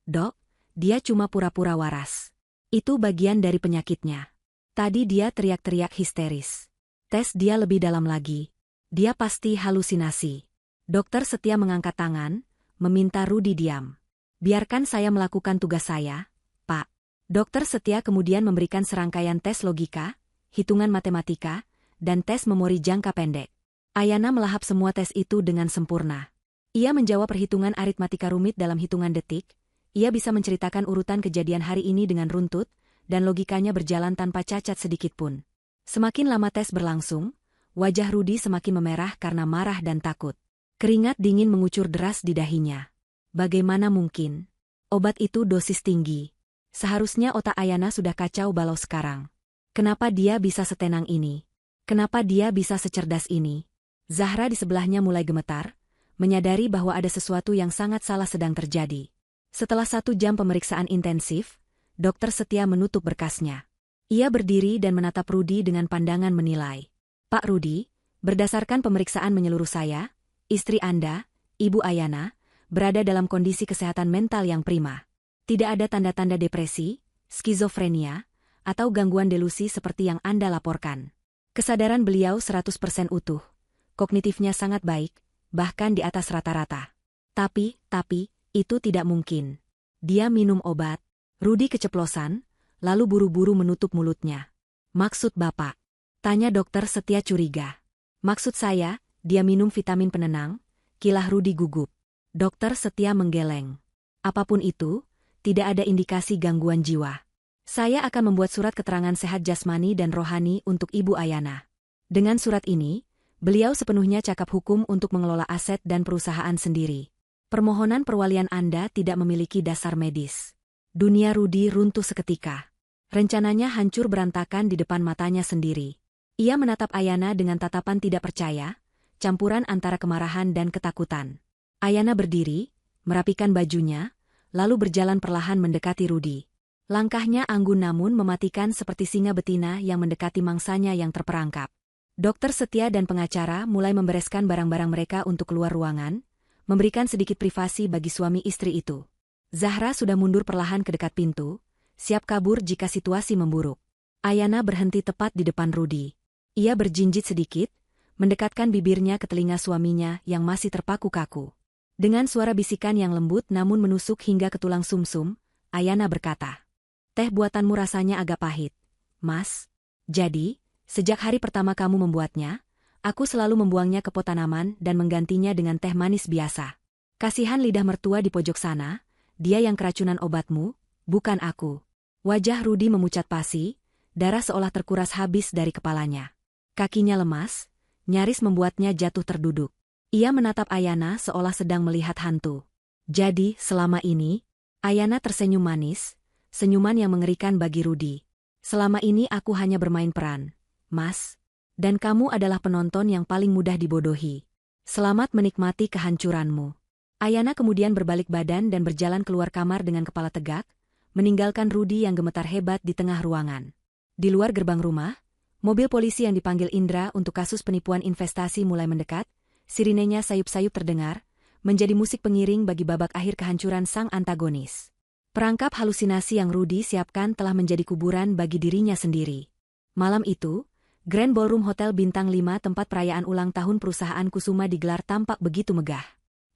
Dok, dia cuma pura-pura waras. Itu bagian dari penyakitnya. Tadi dia teriak-teriak histeris. Tes dia lebih dalam lagi. Dia pasti halusinasi. Dokter Setia mengangkat tangan, meminta Rudy diam. Biarkan saya melakukan tugas saya, Pak. Dokter Setia kemudian memberikan serangkaian tes logika, hitungan matematika, dan tes memori jangka pendek. Ayana melahap semua tes itu dengan sempurna. Ia menjawab perhitungan aritmatika rumit dalam hitungan detik. Ia bisa menceritakan urutan kejadian hari ini dengan runtut, dan logikanya berjalan tanpa cacat sedikit pun. Semakin lama tes berlangsung, wajah Rudy semakin memerah karena marah dan takut. Keringat dingin mengucur deras di dahinya. Bagaimana mungkin? Obat itu dosis tinggi. Seharusnya otak Ayana sudah kacau balau sekarang. Kenapa dia bisa setenang ini? Kenapa dia bisa secerdas ini? Zahra di sebelahnya mulai gemetar, menyadari bahwa ada sesuatu yang sangat salah sedang terjadi. Setelah 1 jam pemeriksaan intensif, dokter Setia menutup berkasnya. Ia berdiri dan menatap Rudy dengan pandangan menilai. Pak Rudy, berdasarkan pemeriksaan menyeluruh saya, istri Anda, Ibu Ayana, berada dalam kondisi kesehatan mental yang prima. Tidak ada tanda-tanda depresi, skizofrenia, atau gangguan delusi seperti yang Anda laporkan. Kesadaran beliau 100% utuh. Kognitifnya sangat baik, bahkan di atas rata-rata. Tapi, itu tidak mungkin. Dia minum obat. Rudy keceplosan, lalu buru-buru menutup mulutnya. Maksud Bapak? Tanya dokter Setia curiga. Maksud saya, dia minum vitamin penenang, kilah Rudy gugup. Dokter Setia menggeleng. Apapun itu, tidak ada indikasi gangguan jiwa. Saya akan membuat surat keterangan sehat jasmani dan rohani untuk Ibu Ayana. Dengan surat ini, beliau sepenuhnya cakap hukum untuk mengelola aset dan perusahaan sendiri. Permohonan perwalian Anda tidak memiliki dasar medis. Dunia Rudy runtuh seketika. Rencananya hancur berantakan di depan matanya sendiri. Ia menatap Ayana dengan tatapan tidak percaya, campuran antara kemarahan dan ketakutan. Ayana berdiri, merapikan bajunya, lalu berjalan perlahan mendekati Rudy. Langkahnya anggun namun mematikan seperti singa betina yang mendekati mangsanya yang terperangkap. Dokter Setia dan pengacara mulai membereskan barang-barang mereka untuk keluar ruangan, memberikan sedikit privasi bagi suami istri itu. Zahra sudah mundur perlahan ke dekat pintu, siap kabur jika situasi memburuk. Ayana berhenti tepat di depan Rudy. Ia berjinjit sedikit, mendekatkan bibirnya ke telinga suaminya yang masih terpaku kaku. Dengan suara bisikan yang lembut namun menusuk hingga ke tulang sumsum, Ayana berkata, "Teh buatanmu rasanya agak pahit, Mas. Jadi, sejak hari pertama kamu membuatnya, aku selalu membuangnya ke pot tanaman dan menggantinya dengan teh manis biasa. Kasihan lidah mertua di pojok sana, dia yang keracunan obatmu, bukan aku." Wajah Rudi memucat pasi, darah seolah terkuras habis dari kepalanya. Kakinya lemas, nyaris membuatnya jatuh terduduk. Ia menatap Ayana seolah sedang melihat hantu. Jadi, selama ini, Ayana tersenyum manis, senyuman yang mengerikan bagi Rudi. "Selama ini aku hanya bermain peran, Mas. Dan kamu adalah penonton yang paling mudah dibodohi. Selamat menikmati kehancuranmu." Ayana kemudian berbalik badan dan berjalan keluar kamar dengan kepala tegak, meninggalkan Rudi yang gemetar hebat di tengah ruangan. Di luar gerbang rumah, mobil polisi yang dipanggil Indra untuk kasus penipuan investasi mulai mendekat, sirinenya sayup-sayup terdengar, menjadi musik pengiring bagi babak akhir kehancuran sang antagonis. Perangkap halusinasi yang Rudi siapkan telah menjadi kuburan bagi dirinya sendiri. Malam itu, Grand Ballroom Hotel Bintang 5 tempat perayaan ulang tahun perusahaan Kusuma digelar tampak begitu megah.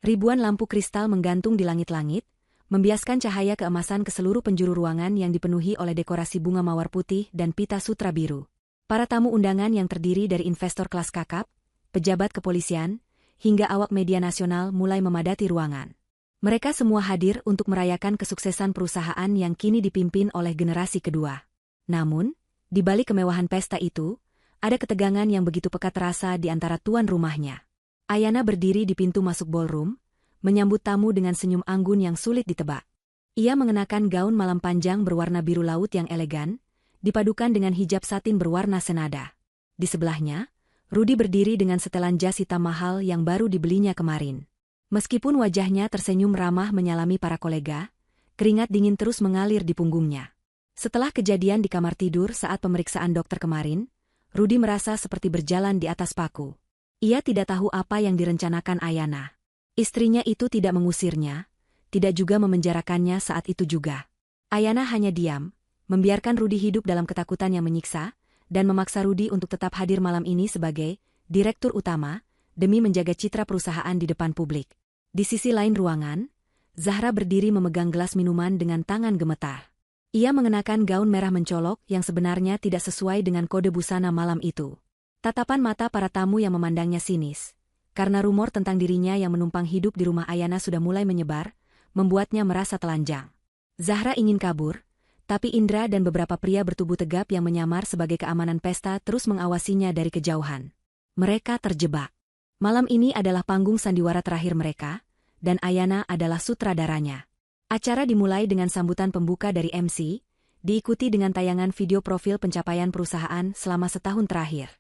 Ribuan lampu kristal menggantung di langit-langit, membiaskan cahaya keemasan ke seluruh penjuru ruangan yang dipenuhi oleh dekorasi bunga mawar putih dan pita sutra biru. Para tamu undangan yang terdiri dari investor kelas kakap, pejabat kepolisian, hingga awak media nasional mulai memadati ruangan. Mereka semua hadir untuk merayakan kesuksesan perusahaan yang kini dipimpin oleh generasi kedua. Namun, di balik kemewahan pesta itu, ada ketegangan yang begitu pekat terasa di antara tuan rumahnya. Ayana berdiri di pintu masuk ballroom, menyambut tamu dengan senyum anggun yang sulit ditebak. Ia mengenakan gaun malam panjang berwarna biru laut yang elegan, dipadukan dengan hijab satin berwarna senada. Di sebelahnya, Rudi berdiri dengan setelan jas hitam mahal yang baru dibelinya kemarin. Meskipun wajahnya tersenyum ramah menyalami para kolega, keringat dingin terus mengalir di punggungnya. Setelah kejadian di kamar tidur saat pemeriksaan dokter kemarin, Rudi merasa seperti berjalan di atas paku. Ia tidak tahu apa yang direncanakan Ayana. Istrinya itu tidak mengusirnya, tidak juga memenjarakannya saat itu juga. Ayana hanya diam, membiarkan Rudi hidup dalam ketakutan yang menyiksa, dan memaksa Rudi untuk tetap hadir malam ini sebagai direktur utama, demi menjaga citra perusahaan di depan publik. Di sisi lain ruangan, Zahra berdiri memegang gelas minuman dengan tangan gemetar. Ia mengenakan gaun merah mencolok yang sebenarnya tidak sesuai dengan kode busana malam itu. Tatapan mata para tamu yang memandangnya sinis, karena rumor tentang dirinya yang menumpang hidup di rumah Ayana sudah mulai menyebar, membuatnya merasa telanjang. Zahra ingin kabur, tapi Indra dan beberapa pria bertubuh tegap yang menyamar sebagai keamanan pesta terus mengawasinya dari kejauhan. Mereka terjebak. Malam ini adalah panggung sandiwara terakhir mereka, dan Ayana adalah sutradaranya. Acara dimulai dengan sambutan pembuka dari MC, diikuti dengan tayangan video profil pencapaian perusahaan selama setahun terakhir.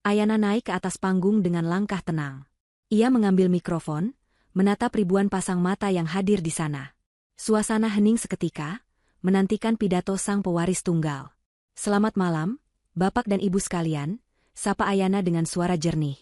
Ayana naik ke atas panggung dengan langkah tenang. Ia mengambil mikrofon, menatap ribuan pasang mata yang hadir di sana. Suasana hening seketika, menantikan pidato sang pewaris tunggal. "Selamat malam, Bapak dan Ibu sekalian," sapa Ayana dengan suara jernih.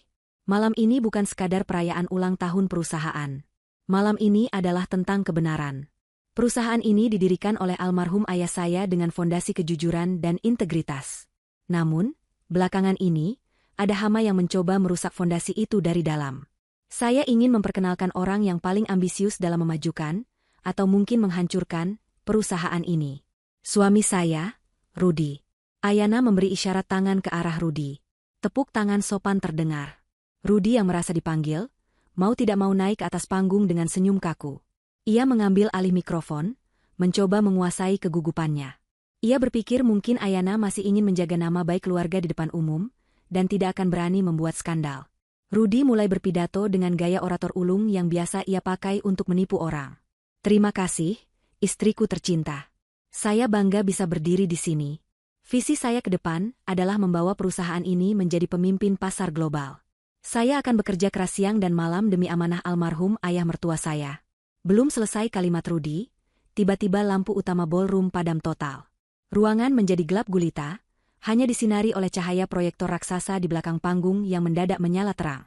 "Malam ini bukan sekadar perayaan ulang tahun perusahaan. Malam ini adalah tentang kebenaran. Perusahaan ini didirikan oleh almarhum ayah saya dengan fondasi kejujuran dan integritas. Namun, belakangan ini, ada hama yang mencoba merusak fondasi itu dari dalam. Saya ingin memperkenalkan orang yang paling ambisius dalam memajukan, atau mungkin menghancurkan, perusahaan ini. Suami saya, Rudi." Ayana memberi isyarat tangan ke arah Rudi. Tepuk tangan sopan terdengar. Rudi yang merasa dipanggil, mau tidak mau naik ke atas panggung dengan senyum kaku. Ia mengambil alih mikrofon, mencoba menguasai kegugupannya. Ia berpikir mungkin Ayana masih ingin menjaga nama baik keluarga di depan umum, dan tidak akan berani membuat skandal. Rudi mulai berpidato dengan gaya orator ulung yang biasa ia pakai untuk menipu orang. "Terima kasih, istriku tercinta. Saya bangga bisa berdiri di sini. Visi saya ke depan adalah membawa perusahaan ini menjadi pemimpin pasar global. Saya akan bekerja keras siang dan malam demi amanah almarhum ayah mertua saya." Belum selesai kalimat Rudi, tiba-tiba lampu utama ballroom padam total. Ruangan menjadi gelap gulita, hanya disinari oleh cahaya proyektor raksasa di belakang panggung yang mendadak menyala terang.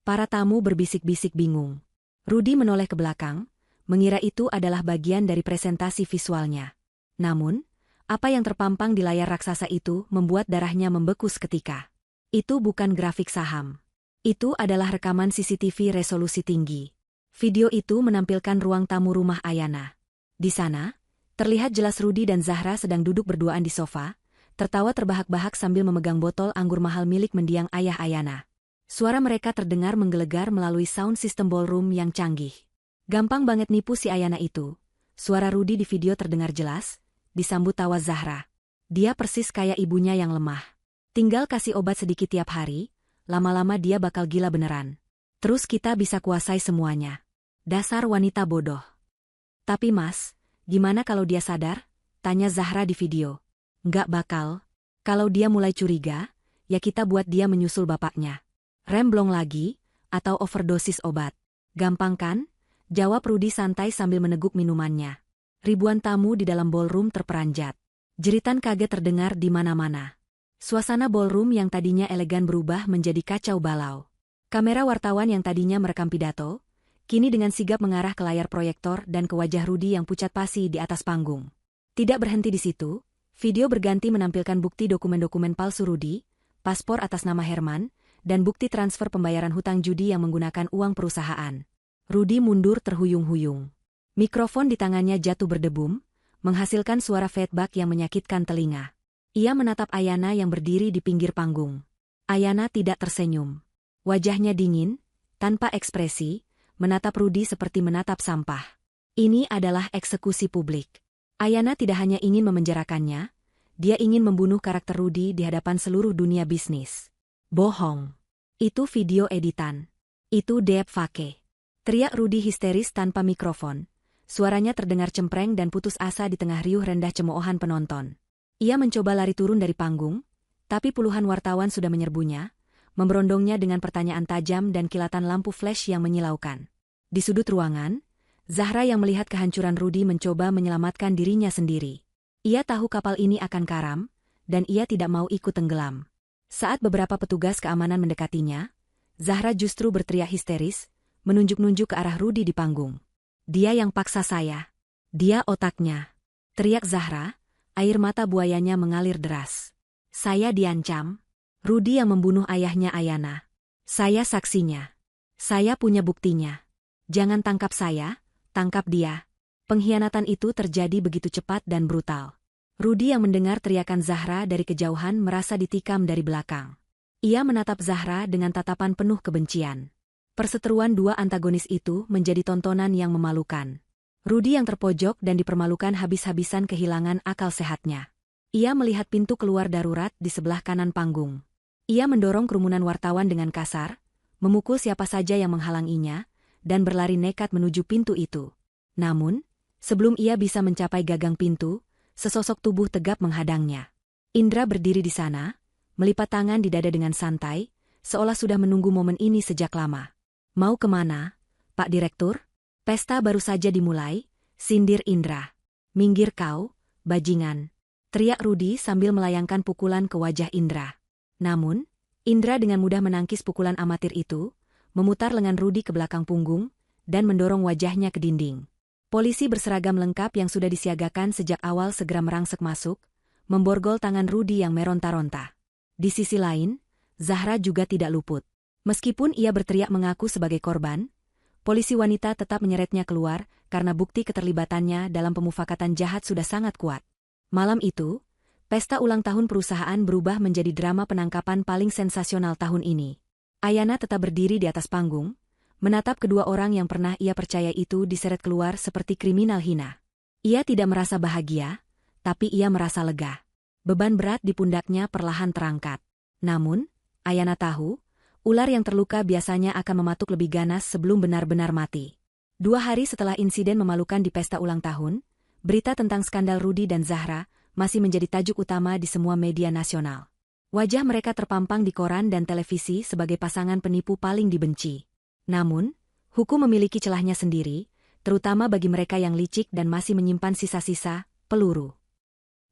Para tamu berbisik-bisik bingung. Rudi menoleh ke belakang, mengira itu adalah bagian dari presentasi visualnya. Namun, apa yang terpampang di layar raksasa itu membuat darahnya membeku seketika. Itu bukan grafik saham. Itu adalah rekaman CCTV resolusi tinggi. Video itu menampilkan ruang tamu rumah Ayana. Di sana, terlihat jelas Rudy dan Zahra sedang duduk berduaan di sofa, tertawa terbahak-bahak sambil memegang botol anggur mahal milik mendiang ayah Ayana. Suara mereka terdengar menggelegar melalui sound system ballroom yang canggih. Gampang banget nipu si Ayana itu. Suara Rudy di video terdengar jelas, disambut tawa Zahra. Dia persis kayak ibunya yang lemah. Tinggal kasih obat sedikit tiap hari, lama-lama dia bakal gila beneran. Terus kita bisa kuasai semuanya. Dasar wanita bodoh. Tapi mas, gimana kalau dia sadar? Tanya Zahra di video. Nggak bakal. Kalau dia mulai curiga, ya kita buat dia menyusul bapaknya. Remblong lagi, atau overdosis obat. Gampang kan? Jawab Rudy santai sambil meneguk minumannya. Ribuan tamu di dalam ballroom terperanjat. Jeritan kaget terdengar di mana-mana. Suasana ballroom yang tadinya elegan berubah menjadi kacau balau. Kamera wartawan yang tadinya merekam pidato, kini dengan sigap mengarah ke layar proyektor dan ke wajah Rudy yang pucat pasi di atas panggung. Tidak berhenti di situ, video berganti menampilkan bukti dokumen-dokumen palsu Rudy, paspor atas nama Herman, dan bukti transfer pembayaran hutang judi yang menggunakan uang perusahaan. Rudy mundur terhuyung-huyung. Mikrofon di tangannya jatuh berdebum, menghasilkan suara feedback yang menyakitkan telinga. Ia menatap Ayana yang berdiri di pinggir panggung. Ayana tidak tersenyum. Wajahnya dingin, tanpa ekspresi, menatap Rudy seperti menatap sampah. Ini adalah eksekusi publik. Ayana tidak hanya ingin memenjarakannya, dia ingin membunuh karakter Rudy di hadapan seluruh dunia bisnis. Bohong. Itu video editan. Itu deepfake. Teriak Rudy histeris tanpa mikrofon. Suaranya terdengar cempreng dan putus asa di tengah riuh rendah cemoohan penonton. Ia mencoba lari turun dari panggung, tapi puluhan wartawan sudah menyerbunya, memberondongnya dengan pertanyaan tajam dan kilatan lampu flash yang menyilaukan. Di sudut ruangan, Zahra yang melihat kehancuran Rudy mencoba menyelamatkan dirinya sendiri. Ia tahu kapal ini akan karam, dan ia tidak mau ikut tenggelam. Saat beberapa petugas keamanan mendekatinya, Zahra justru berteriak histeris, menunjuk-nunjuk ke arah Rudy di panggung. Dia yang paksa saya. Dia otaknya. Teriak Zahra, air mata buayanya mengalir deras. Saya diancam. Rudy yang membunuh ayahnya Ayana. Saya saksinya. Saya punya buktinya. Jangan tangkap saya, tangkap dia. Pengkhianatan itu terjadi begitu cepat dan brutal. Rudy yang mendengar teriakan Zahra dari kejauhan merasa ditikam dari belakang. Ia menatap Zahra dengan tatapan penuh kebencian. Perseteruan dua antagonis itu menjadi tontonan yang memalukan. Rudy yang terpojok dan dipermalukan habis-habisan kehilangan akal sehatnya. Ia melihat pintu keluar darurat di sebelah kanan panggung. Ia mendorong kerumunan wartawan dengan kasar, memukul siapa saja yang menghalanginya, dan berlari nekat menuju pintu itu. Namun, sebelum ia bisa mencapai gagang pintu, sesosok tubuh tegap menghadangnya. Indra berdiri di sana, melipat tangan di dada dengan santai, seolah sudah menunggu momen ini sejak lama. Mau kemana, Pak Direktur? Pesta baru saja dimulai, sindir Indra. Minggir kau, bajingan. Teriak Rudy sambil melayangkan pukulan ke wajah Indra. Namun, Indra dengan mudah menangkis pukulan amatir itu, memutar lengan Rudy ke belakang punggung, dan mendorong wajahnya ke dinding. Polisi berseragam lengkap yang sudah disiagakan sejak awal segera merangsek masuk, memborgol tangan Rudy yang meronta-ronta. Di sisi lain, Zahra juga tidak luput. Meskipun ia berteriak mengaku sebagai korban, polisi wanita tetap menyeretnya keluar karena bukti keterlibatannya dalam pemufakatan jahat sudah sangat kuat. Malam itu, pesta ulang tahun perusahaan berubah menjadi drama penangkapan paling sensasional tahun ini. Ayana tetap berdiri di atas panggung, menatap kedua orang yang pernah ia percaya itu diseret keluar seperti kriminal hina. Ia tidak merasa bahagia, tapi ia merasa lega. Beban berat di pundaknya perlahan terangkat. Namun, Ayana tahu, ular yang terluka biasanya akan mematuk lebih ganas sebelum benar-benar mati. 2 hari setelah insiden memalukan di pesta ulang tahun, berita tentang skandal Rudy dan Zahra masih menjadi tajuk utama di semua media nasional. Wajah mereka terpampang di koran dan televisi sebagai pasangan penipu paling dibenci. Namun, hukum memiliki celahnya sendiri, terutama bagi mereka yang licik dan masih menyimpan sisa-sisa peluru.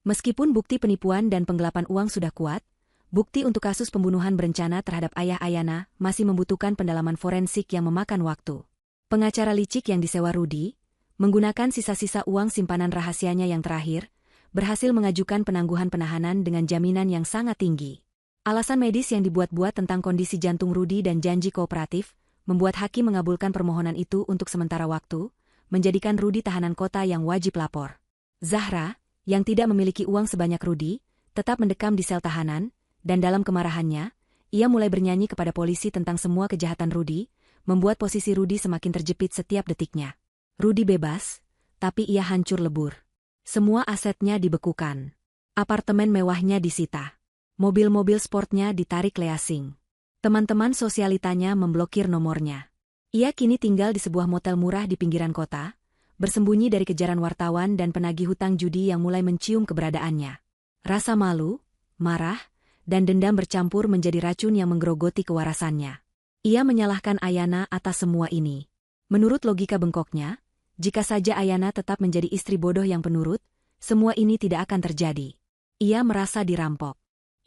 Meskipun bukti penipuan dan penggelapan uang sudah kuat, bukti untuk kasus pembunuhan berencana terhadap ayah Ayana masih membutuhkan pendalaman forensik yang memakan waktu. Pengacara licik yang disewa Rudy, menggunakan sisa-sisa uang simpanan rahasianya yang terakhir, berhasil mengajukan penangguhan penahanan dengan jaminan yang sangat tinggi. Alasan medis yang dibuat-buat tentang kondisi jantung Rudi dan janji kooperatif membuat hakim mengabulkan permohonan itu untuk sementara waktu, menjadikan Rudi tahanan kota yang wajib lapor. Zahra, yang tidak memiliki uang sebanyak Rudi, tetap mendekam di sel tahanan, dan dalam kemarahannya, ia mulai bernyanyi kepada polisi tentang semua kejahatan Rudi, membuat posisi Rudi semakin terjepit setiap detiknya. Rudi bebas, tapi ia hancur lebur. Semua asetnya dibekukan. Apartemen mewahnya disita. Mobil-mobil sportnya ditarik leasing. Teman-teman sosialitanya memblokir nomornya. Ia kini tinggal di sebuah motel murah di pinggiran kota, bersembunyi dari kejaran wartawan dan penagih hutang judi yang mulai mencium keberadaannya. Rasa malu, marah, dan dendam bercampur menjadi racun yang menggerogoti kewarasannya. Ia menyalahkan Ayana atas semua ini. Menurut logika bengkoknya, jika saja Ayana tetap menjadi istri bodoh yang penurut, semua ini tidak akan terjadi. Ia merasa dirampok.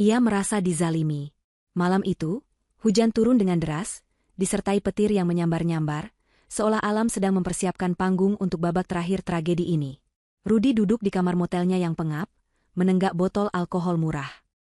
Ia merasa dizalimi. Malam itu, hujan turun dengan deras, disertai petir yang menyambar-nyambar, seolah alam sedang mempersiapkan panggung untuk babak terakhir tragedi ini. Rudi duduk di kamar motelnya yang pengap, menenggak botol alkohol murah.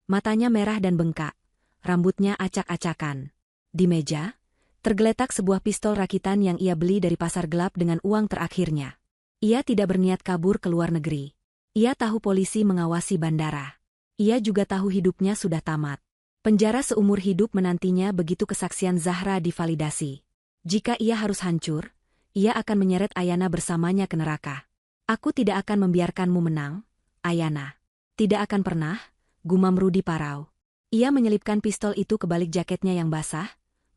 Matanya merah dan bengkak, rambutnya acak-acakan. Di meja, tergeletak sebuah pistol rakitan yang ia beli dari pasar gelap dengan uang terakhirnya. Ia tidak berniat kabur ke luar negeri. Ia tahu polisi mengawasi bandara. Ia juga tahu hidupnya sudah tamat. Penjara seumur hidup menantinya begitu kesaksian Zahra divalidasi. Jika ia harus hancur, ia akan menyeret Ayana bersamanya ke neraka. Aku tidak akan membiarkanmu menang, Ayana. Tidak akan pernah, gumam Rudi parau. Ia menyelipkan pistol itu ke balik jaketnya yang basah,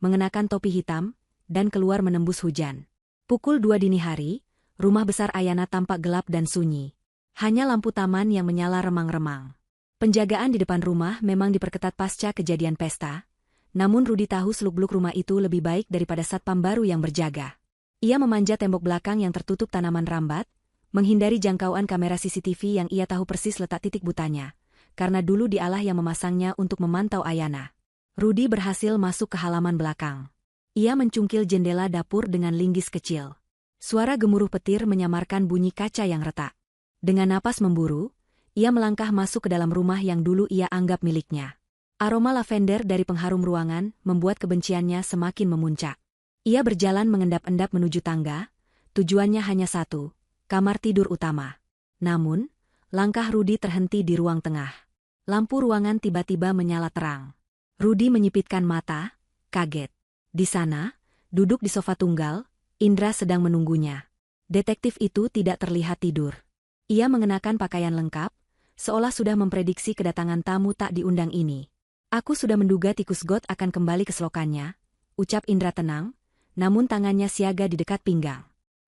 mengenakan topi hitam, dan keluar menembus hujan. Pukul 2 dini hari, rumah besar Ayana tampak gelap dan sunyi. Hanya lampu taman yang menyala remang-remang. Penjagaan di depan rumah memang diperketat pasca kejadian pesta, namun Rudi tahu seluk-beluk rumah itu lebih baik daripada satpam baru yang berjaga. Ia memanjat tembok belakang yang tertutup tanaman rambat, menghindari jangkauan kamera CCTV yang ia tahu persis letak titik butanya, karena dulu dialah yang memasangnya untuk memantau Ayana. Rudi berhasil masuk ke halaman belakang. Ia mencungkil jendela dapur dengan linggis kecil. Suara gemuruh petir menyamarkan bunyi kaca yang retak. Dengan napas memburu, ia melangkah masuk ke dalam rumah yang dulu ia anggap miliknya. Aroma lavender dari pengharum ruangan membuat kebenciannya semakin memuncak. Ia berjalan mengendap-endap menuju tangga, tujuannya hanya satu, kamar tidur utama. Namun, langkah Rudi terhenti di ruang tengah. Lampu ruangan tiba-tiba menyala terang. Rudi menyipitkan mata, kaget. Di sana, duduk di sofa tunggal, Indra sedang menunggunya. Detektif itu tidak terlihat tidur. Ia mengenakan pakaian lengkap, seolah sudah memprediksi kedatangan tamu tak diundang ini. Aku sudah menduga tikus got akan kembali ke selokannya, ucap Indra tenang, namun tangannya siaga di dekat pinggang.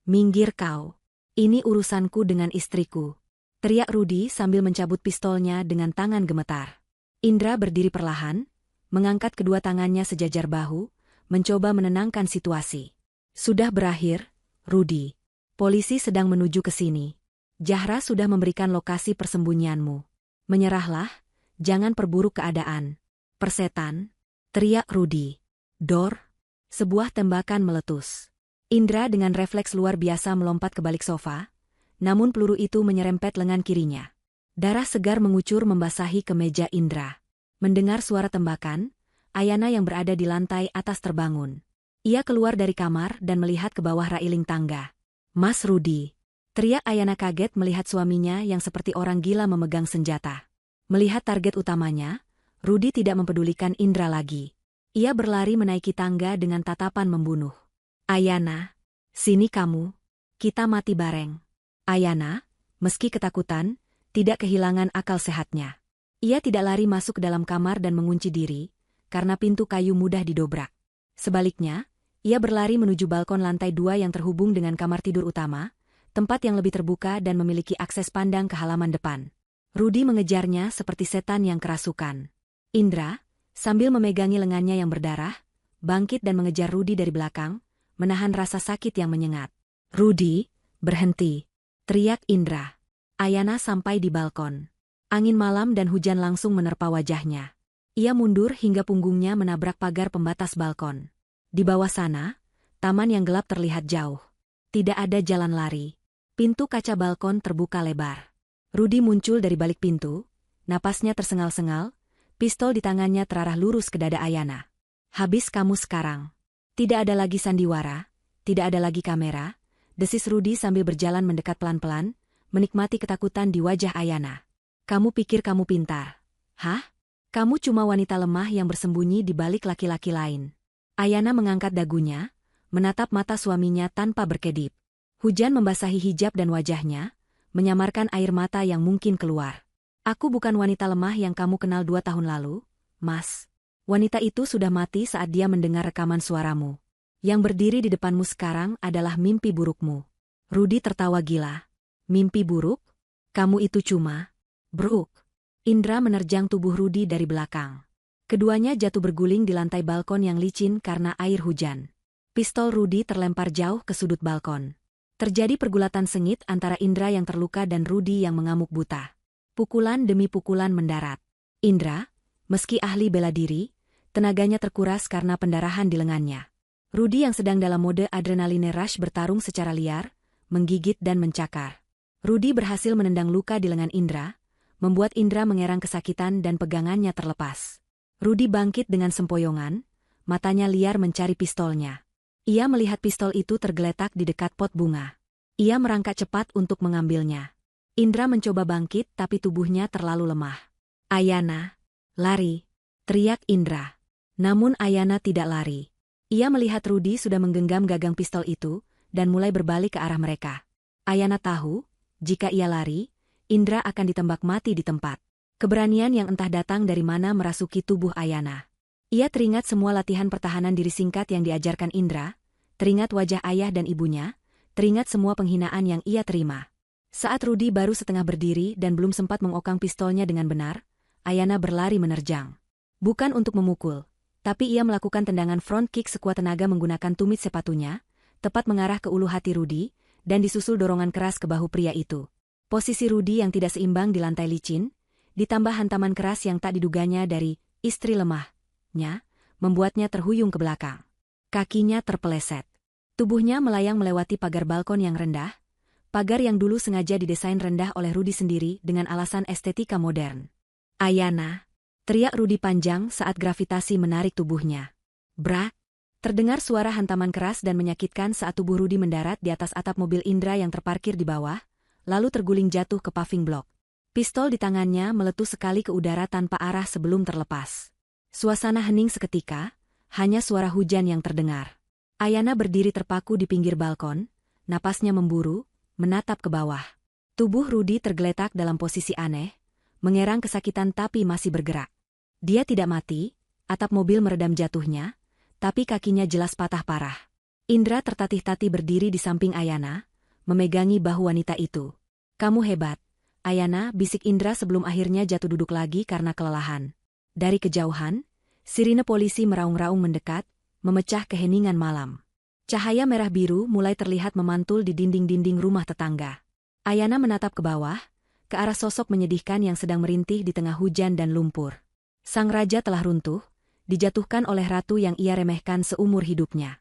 Minggir kau. Ini urusanku dengan istriku. Teriak Rudi sambil mencabut pistolnya dengan tangan gemetar. Indra berdiri perlahan, mengangkat kedua tangannya sejajar bahu, mencoba menenangkan situasi. Sudah berakhir, Rudi. Polisi sedang menuju ke sini. Zahra sudah memberikan lokasi persembunyianmu. Menyerahlah, jangan perburuk keadaan. Persetan, teriak Rudi. Dor, sebuah tembakan meletus. Indra dengan refleks luar biasa melompat ke balik sofa, namun peluru itu menyerempet lengan kirinya. Darah segar mengucur membasahi kemeja Indra. Mendengar suara tembakan, Ayana yang berada di lantai atas terbangun. Ia keluar dari kamar dan melihat ke bawah railing tangga. Mas Rudi. Teriak Ayana kaget melihat suaminya yang seperti orang gila memegang senjata. Melihat target utamanya, Rudi tidak mempedulikan Indra lagi. Ia berlari menaiki tangga dengan tatapan membunuh. Ayana, sini kamu. Kita mati bareng. Ayana, meski ketakutan, tidak kehilangan akal sehatnya. Ia tidak lari masuk ke dalam kamar dan mengunci diri, karena pintu kayu mudah didobrak. Sebaliknya, ia berlari menuju balkon lantai 2 yang terhubung dengan kamar tidur utama, tempat yang lebih terbuka dan memiliki akses pandang ke halaman depan. Rudi mengejarnya seperti setan yang kerasukan. Indra, sambil memegangi lengannya yang berdarah, bangkit dan mengejar Rudi dari belakang, menahan rasa sakit yang menyengat. Rudi, berhenti, teriak Indra. Ayana sampai di balkon. Angin malam dan hujan langsung menerpa wajahnya. Ia mundur hingga punggungnya menabrak pagar pembatas balkon. Di bawah sana, taman yang gelap terlihat jauh. Tidak ada jalan lari. Pintu kaca balkon terbuka lebar. Rudi muncul dari balik pintu, napasnya tersengal-sengal, Pistol di tangannya terarah lurus ke dada Ayana. Habis kamu sekarang. Tidak ada lagi sandiwara, tidak ada lagi kamera, desis Rudy sambil berjalan mendekat pelan-pelan, menikmati ketakutan di wajah Ayana. Kamu pikir kamu pintar? Hah? Kamu cuma wanita lemah yang bersembunyi di balik laki-laki lain. Ayana mengangkat dagunya, menatap mata suaminya tanpa berkedip. Hujan membasahi hijab dan wajahnya, menyamarkan air mata yang mungkin keluar. Aku bukan wanita lemah yang kamu kenal 2 tahun lalu, Mas. Wanita itu sudah mati saat dia mendengar rekaman suaramu. Yang berdiri di depanmu sekarang adalah mimpi burukmu. Rudy tertawa gila. Mimpi buruk? Kamu itu cuma... Bruk. Indra menerjang tubuh Rudy dari belakang. Keduanya jatuh berguling di lantai balkon yang licin karena air hujan. Pistol Rudy terlempar jauh ke sudut balkon. Terjadi pergulatan sengit antara Indra yang terluka dan Rudy yang mengamuk buta. Pukulan demi pukulan mendarat. Indra, meski ahli bela diri, tenaganya terkuras karena pendarahan di lengannya. Rudy yang sedang dalam mode adrenaline rush bertarung secara liar, menggigit dan mencakar. Rudy berhasil menendang luka di lengan Indra, membuat Indra mengerang kesakitan dan pegangannya terlepas. Rudy bangkit dengan sempoyongan, matanya liar mencari pistolnya. Ia melihat pistol itu tergeletak di dekat pot bunga. Ia merangkak cepat untuk mengambilnya. Indra mencoba bangkit tapi tubuhnya terlalu lemah. Ayana, lari, teriak Indra. Namun Ayana tidak lari. Ia melihat Rudy sudah menggenggam gagang pistol itu dan mulai berbalik ke arah mereka. Ayana tahu, jika ia lari, Indra akan ditembak mati di tempat. Keberanian yang entah datang dari mana merasuki tubuh Ayana. Ia teringat semua latihan pertahanan diri singkat yang diajarkan Indra, teringat wajah ayah dan ibunya, teringat semua penghinaan yang ia terima. Saat Rudy baru setengah berdiri dan belum sempat mengokang pistolnya dengan benar, Ayana berlari menerjang. Bukan untuk memukul, tapi ia melakukan tendangan front kick sekuat tenaga menggunakan tumit sepatunya, tepat mengarah ke ulu hati Rudy, dan disusul dorongan keras ke bahu pria itu. Posisi Rudy yang tidak seimbang di lantai licin, ditambah hantaman keras yang tak diduganya dari istri lemahnya, membuatnya terhuyung ke belakang. Kakinya terpeleset. Tubuhnya melayang melewati pagar balkon yang rendah, pagar yang dulu sengaja didesain rendah oleh Rudy sendiri dengan alasan estetika modern. Ayana, teriak Rudy panjang saat gravitasi menarik tubuhnya. Brak! Terdengar suara hantaman keras dan menyakitkan saat tubuh Rudy mendarat di atas atap mobil Indra yang terparkir di bawah, lalu terguling jatuh ke paving block. Pistol di tangannya meletus sekali ke udara tanpa arah sebelum terlepas. Suasana hening seketika, hanya suara hujan yang terdengar. Ayana berdiri terpaku di pinggir balkon, napasnya memburu, menatap ke bawah. Tubuh Rudy tergeletak dalam posisi aneh, mengerang kesakitan tapi masih bergerak. Dia tidak mati, atap mobil meredam jatuhnya, tapi kakinya jelas patah parah. Indra tertatih-tatih berdiri di samping Ayana, memegangi bahu wanita itu. Kamu hebat, Ayana, bisik Indra sebelum akhirnya jatuh duduk lagi karena kelelahan. Dari kejauhan, sirine polisi meraung-raung mendekat, memecah keheningan malam. Cahaya merah biru mulai terlihat memantul di dinding-dinding rumah tetangga. Ayana menatap ke bawah, ke arah sosok menyedihkan yang sedang merintih di tengah hujan dan lumpur. Sang raja telah runtuh, dijatuhkan oleh ratu yang ia remehkan seumur hidupnya.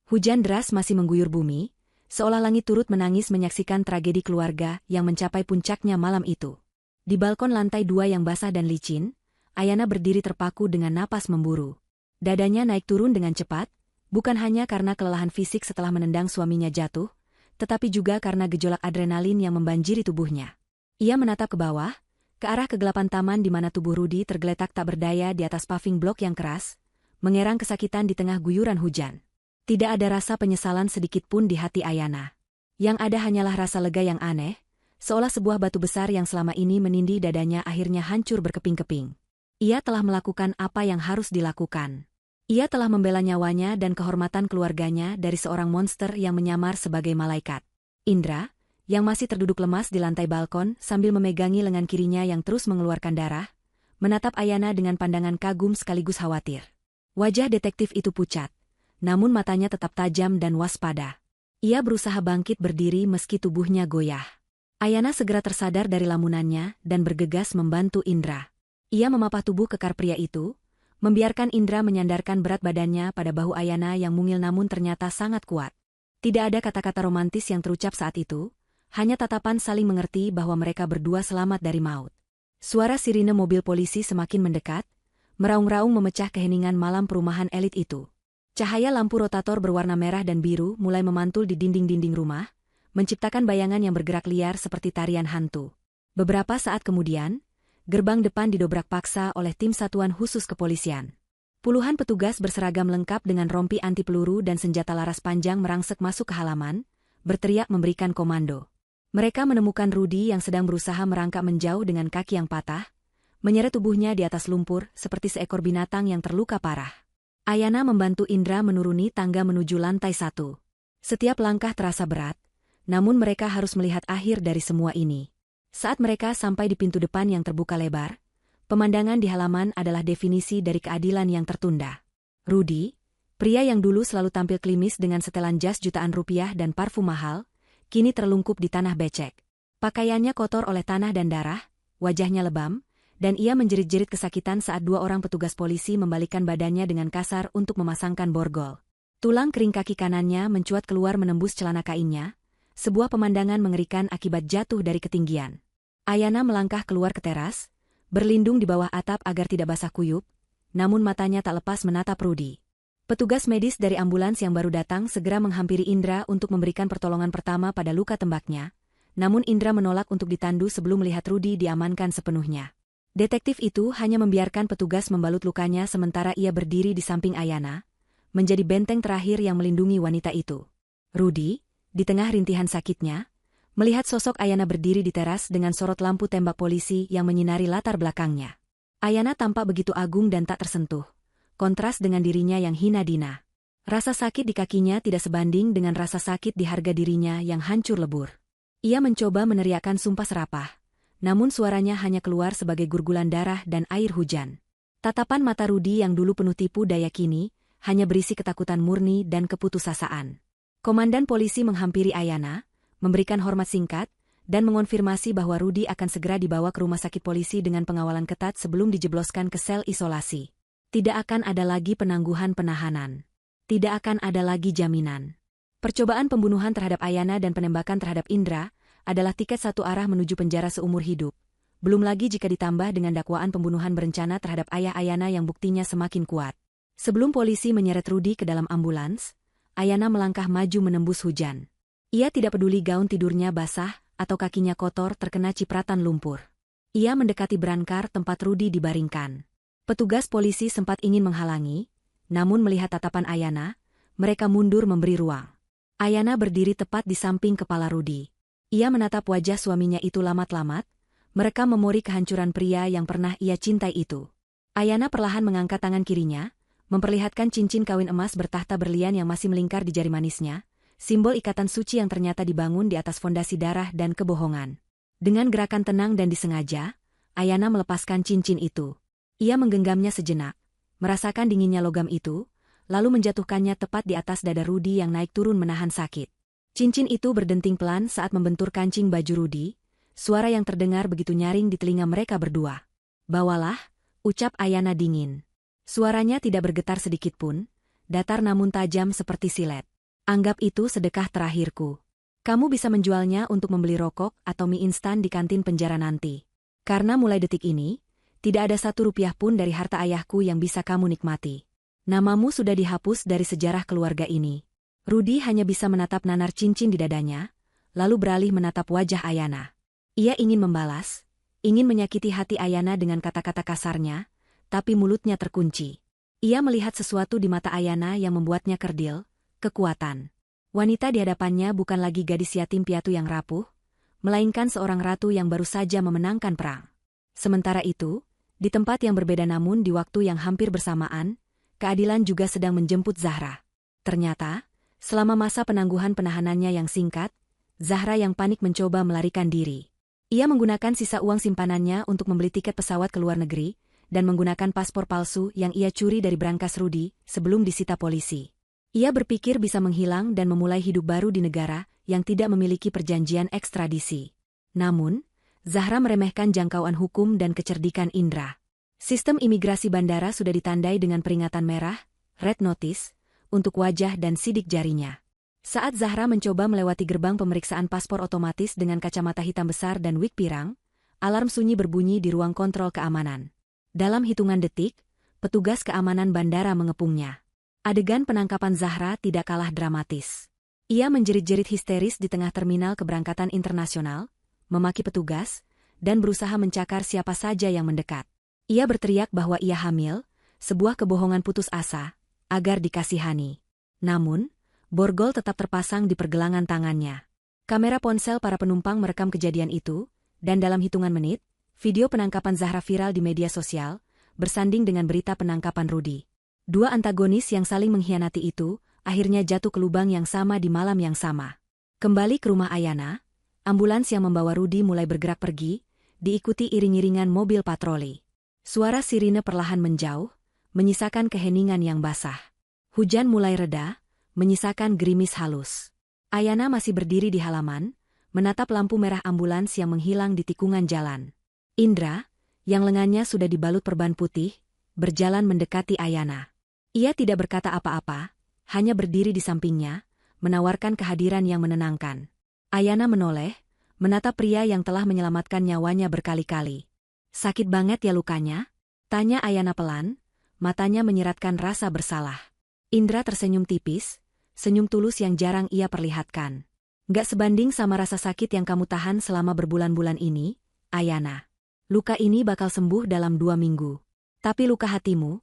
Hujan deras masih mengguyur bumi, seolah langit turut menangis menyaksikan tragedi keluarga yang mencapai puncaknya malam itu. Di balkon lantai 2 yang basah dan licin, Ayana berdiri terpaku dengan napas memburu. Dadanya naik turun dengan cepat, bukan hanya karena kelelahan fisik setelah menendang suaminya jatuh, tetapi juga karena gejolak adrenalin yang membanjiri tubuhnya. Ia menatap ke bawah, ke arah kegelapan taman di mana tubuh Rudy tergeletak tak berdaya di atas paving blok yang keras, mengerang kesakitan di tengah guyuran hujan. Tidak ada rasa penyesalan sedikit pun di hati Ayana. Yang ada hanyalah rasa lega yang aneh, seolah sebuah batu besar yang selama ini menindih dadanya akhirnya hancur berkeping-keping. Ia telah melakukan apa yang harus dilakukan. Ia telah membela nyawanya dan kehormatan keluarganya dari seorang monster yang menyamar sebagai malaikat. Indra, yang masih terduduk lemas di lantai balkon sambil memegangi lengan kirinya yang terus mengeluarkan darah, menatap Ayana dengan pandangan kagum sekaligus khawatir. Wajah detektif itu pucat, namun matanya tetap tajam dan waspada. Ia berusaha bangkit berdiri meski tubuhnya goyah. Ayana segera tersadar dari lamunannya dan bergegas membantu Indra. Ia memapah tubuh kekar pria itu, membiarkan Indra menyandarkan berat badannya pada bahu Ayana yang mungil namun ternyata sangat kuat. Tidak ada kata-kata romantis yang terucap saat itu, hanya tatapan saling mengerti bahwa mereka berdua selamat dari maut. Suara sirine mobil polisi semakin mendekat, meraung-raung memecah keheningan malam perumahan elit itu. Cahaya lampu rotator berwarna merah dan biru mulai memantul di dinding-dinding rumah, menciptakan bayangan yang bergerak liar seperti tarian hantu. Beberapa saat kemudian, gerbang depan didobrak paksa oleh tim satuan khusus kepolisian. Puluhan petugas berseragam lengkap dengan rompi anti peluru dan senjata laras panjang merangsek masuk ke halaman, berteriak memberikan komando. Mereka menemukan Rudy yang sedang berusaha merangkak menjauh dengan kaki yang patah, menyeret tubuhnya di atas lumpur seperti seekor binatang yang terluka parah. Ayana membantu Indra menuruni tangga menuju lantai 1. Setiap langkah terasa berat, namun mereka harus melihat akhir dari semua ini. Saat mereka sampai di pintu depan yang terbuka lebar, pemandangan di halaman adalah definisi dari keadilan yang tertunda. Rudy, pria yang dulu selalu tampil klimis dengan setelan jas jutaan rupiah dan parfum mahal, kini terlungkup di tanah becek. Pakaiannya kotor oleh tanah dan darah, wajahnya lebam, dan ia menjerit-jerit kesakitan saat dua orang petugas polisi membalikkan badannya dengan kasar untuk memasangkan borgol. Tulang kering kaki kanannya mencuat keluar menembus celana kainnya, sebuah pemandangan mengerikan akibat jatuh dari ketinggian. Ayana melangkah keluar ke teras, berlindung di bawah atap agar tidak basah kuyup, namun matanya tak lepas menatap Rudy. Petugas medis dari ambulans yang baru datang segera menghampiri Indra untuk memberikan pertolongan pertama pada luka tembaknya, namun Indra menolak untuk ditandu sebelum melihat Rudy diamankan sepenuhnya. Detektif itu hanya membiarkan petugas membalut lukanya sementara ia berdiri di samping Ayana, menjadi benteng terakhir yang melindungi wanita itu. Rudy, di tengah rintihan sakitnya, melihat sosok Ayana berdiri di teras dengan sorot lampu tembak polisi yang menyinari latar belakangnya. Ayana tampak begitu agung dan tak tersentuh, kontras dengan dirinya yang hina dina. Rasa sakit di kakinya tidak sebanding dengan rasa sakit di harga dirinya yang hancur lebur. Ia mencoba meneriakkan sumpah serapah, namun suaranya hanya keluar sebagai gurgulan darah dan air hujan. Tatapan mata Rudy yang dulu penuh tipu daya kini hanya berisi ketakutan murni dan keputusasaan. Komandan polisi menghampiri Ayana, memberikan hormat singkat, dan mengonfirmasi bahwa Rudy akan segera dibawa ke rumah sakit polisi dengan pengawalan ketat sebelum dijebloskan ke sel isolasi. Tidak akan ada lagi penangguhan penahanan. Tidak akan ada lagi jaminan. Percobaan pembunuhan terhadap Ayana dan penembakan terhadap Indra adalah tiket satu arah menuju penjara seumur hidup. Belum lagi jika ditambah dengan dakwaan pembunuhan berencana terhadap ayah Ayana yang buktinya semakin kuat. Sebelum polisi menyeret Rudy ke dalam ambulans, Ayana melangkah maju menembus hujan. Ia tidak peduli gaun tidurnya basah atau kakinya kotor terkena cipratan lumpur. Ia mendekati brankar tempat Rudy dibaringkan. Petugas polisi sempat ingin menghalangi, namun melihat tatapan Ayana, mereka mundur memberi ruang. Ayana berdiri tepat di samping kepala Rudy. Ia menatap wajah suaminya itu lamat-lamat, mereka memori kehancuran pria yang pernah ia cintai itu. Ayana perlahan mengangkat tangan kirinya, memperlihatkan cincin kawin emas bertahta berlian yang masih melingkar di jari manisnya, simbol ikatan suci yang ternyata dibangun di atas fondasi darah dan kebohongan. Dengan gerakan tenang dan disengaja, Ayana melepaskan cincin itu. Ia menggenggamnya sejenak, merasakan dinginnya logam itu, lalu menjatuhkannya tepat di atas dada Rudy yang naik turun menahan sakit. Cincin itu berdenting pelan saat membentur kancing baju Rudy, suara yang terdengar begitu nyaring di telinga mereka berdua. "Bawalah," ucap Ayana dingin. Suaranya tidak bergetar sedikitpun, datar namun tajam seperti silet. "Anggap itu sedekah terakhirku. Kamu bisa menjualnya untuk membeli rokok atau mie instan di kantin penjara nanti. Karena mulai detik ini, tidak ada 1 rupiah pun dari harta ayahku yang bisa kamu nikmati. Namamu sudah dihapus dari sejarah keluarga ini." Rudy hanya bisa menatap nanar cincin di dadanya, lalu beralih menatap wajah Ayana. Ia ingin membalas, ingin menyakiti hati Ayana dengan kata-kata kasarnya, tapi mulutnya terkunci. Ia melihat sesuatu di mata Ayana yang membuatnya kerdil, kekuatan. Wanita di hadapannya bukan lagi gadis yatim piatu yang rapuh, melainkan seorang ratu yang baru saja memenangkan perang. Sementara itu, di tempat yang berbeda namun di waktu yang hampir bersamaan, keadilan juga sedang menjemput Zahra. Ternyata, selama masa penangguhan penahanannya yang singkat, Zahra yang panik mencoba melarikan diri. Ia menggunakan sisa uang simpanannya untuk membeli tiket pesawat ke luar negeri, dan menggunakan paspor palsu yang ia curi dari brankas Rudy sebelum disita polisi. Ia berpikir bisa menghilang dan memulai hidup baru di negara yang tidak memiliki perjanjian ekstradisi. Namun, Zahra meremehkan jangkauan hukum dan kecerdikan Indra. Sistem imigrasi bandara sudah ditandai dengan peringatan merah, red notice, untuk wajah dan sidik jarinya. Saat Zahra mencoba melewati gerbang pemeriksaan paspor otomatis dengan kacamata hitam besar dan wig pirang, alarm sunyi berbunyi di ruang kontrol keamanan. Dalam hitungan detik, petugas keamanan bandara mengepungnya. Adegan penangkapan Zahra tidak kalah dramatis. Ia menjerit-jerit histeris di tengah terminal keberangkatan internasional, memaki petugas, dan berusaha mencakar siapa saja yang mendekat. Ia berteriak bahwa ia hamil, sebuah kebohongan putus asa, agar dikasihani. Namun, borgol tetap terpasang di pergelangan tangannya. Kamera ponsel para penumpang merekam kejadian itu, dan dalam hitungan menit, video penangkapan Zahra viral di media sosial, bersanding dengan berita penangkapan Rudy. Dua antagonis yang saling mengkhianati itu, akhirnya jatuh ke lubang yang sama di malam yang sama. Kembali ke rumah Ayana, ambulans yang membawa Rudy mulai bergerak pergi, diikuti iring-iringan mobil patroli. Suara sirine perlahan menjauh, menyisakan keheningan yang basah. Hujan mulai reda, menyisakan gerimis halus. Ayana masih berdiri di halaman, menatap lampu merah ambulans yang menghilang di tikungan jalan. Indra, yang lengannya sudah dibalut perban putih, berjalan mendekati Ayana. Ia tidak berkata apa-apa, hanya berdiri di sampingnya, menawarkan kehadiran yang menenangkan. Ayana menoleh, menatap pria yang telah menyelamatkan nyawanya berkali-kali. "Sakit banget ya lukanya?" tanya Ayana pelan, matanya menyiratkan rasa bersalah. Indra tersenyum tipis, senyum tulus yang jarang ia perlihatkan. "Nggak sebanding sama rasa sakit yang kamu tahan selama berbulan-bulan ini, Ayana. Luka ini bakal sembuh dalam 2 minggu. Tapi luka hatimu,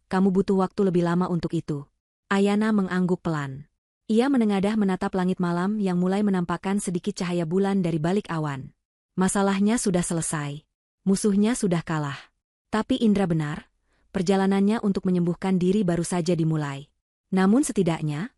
kamu butuh waktu lebih lama untuk itu." Ayana mengangguk pelan. Ia menengadah menatap langit malam yang mulai menampakkan sedikit cahaya bulan dari balik awan. Masalahnya sudah selesai. Musuhnya sudah kalah. Tapi Indra benar, perjalanannya untuk menyembuhkan diri baru saja dimulai. Namun setidaknya,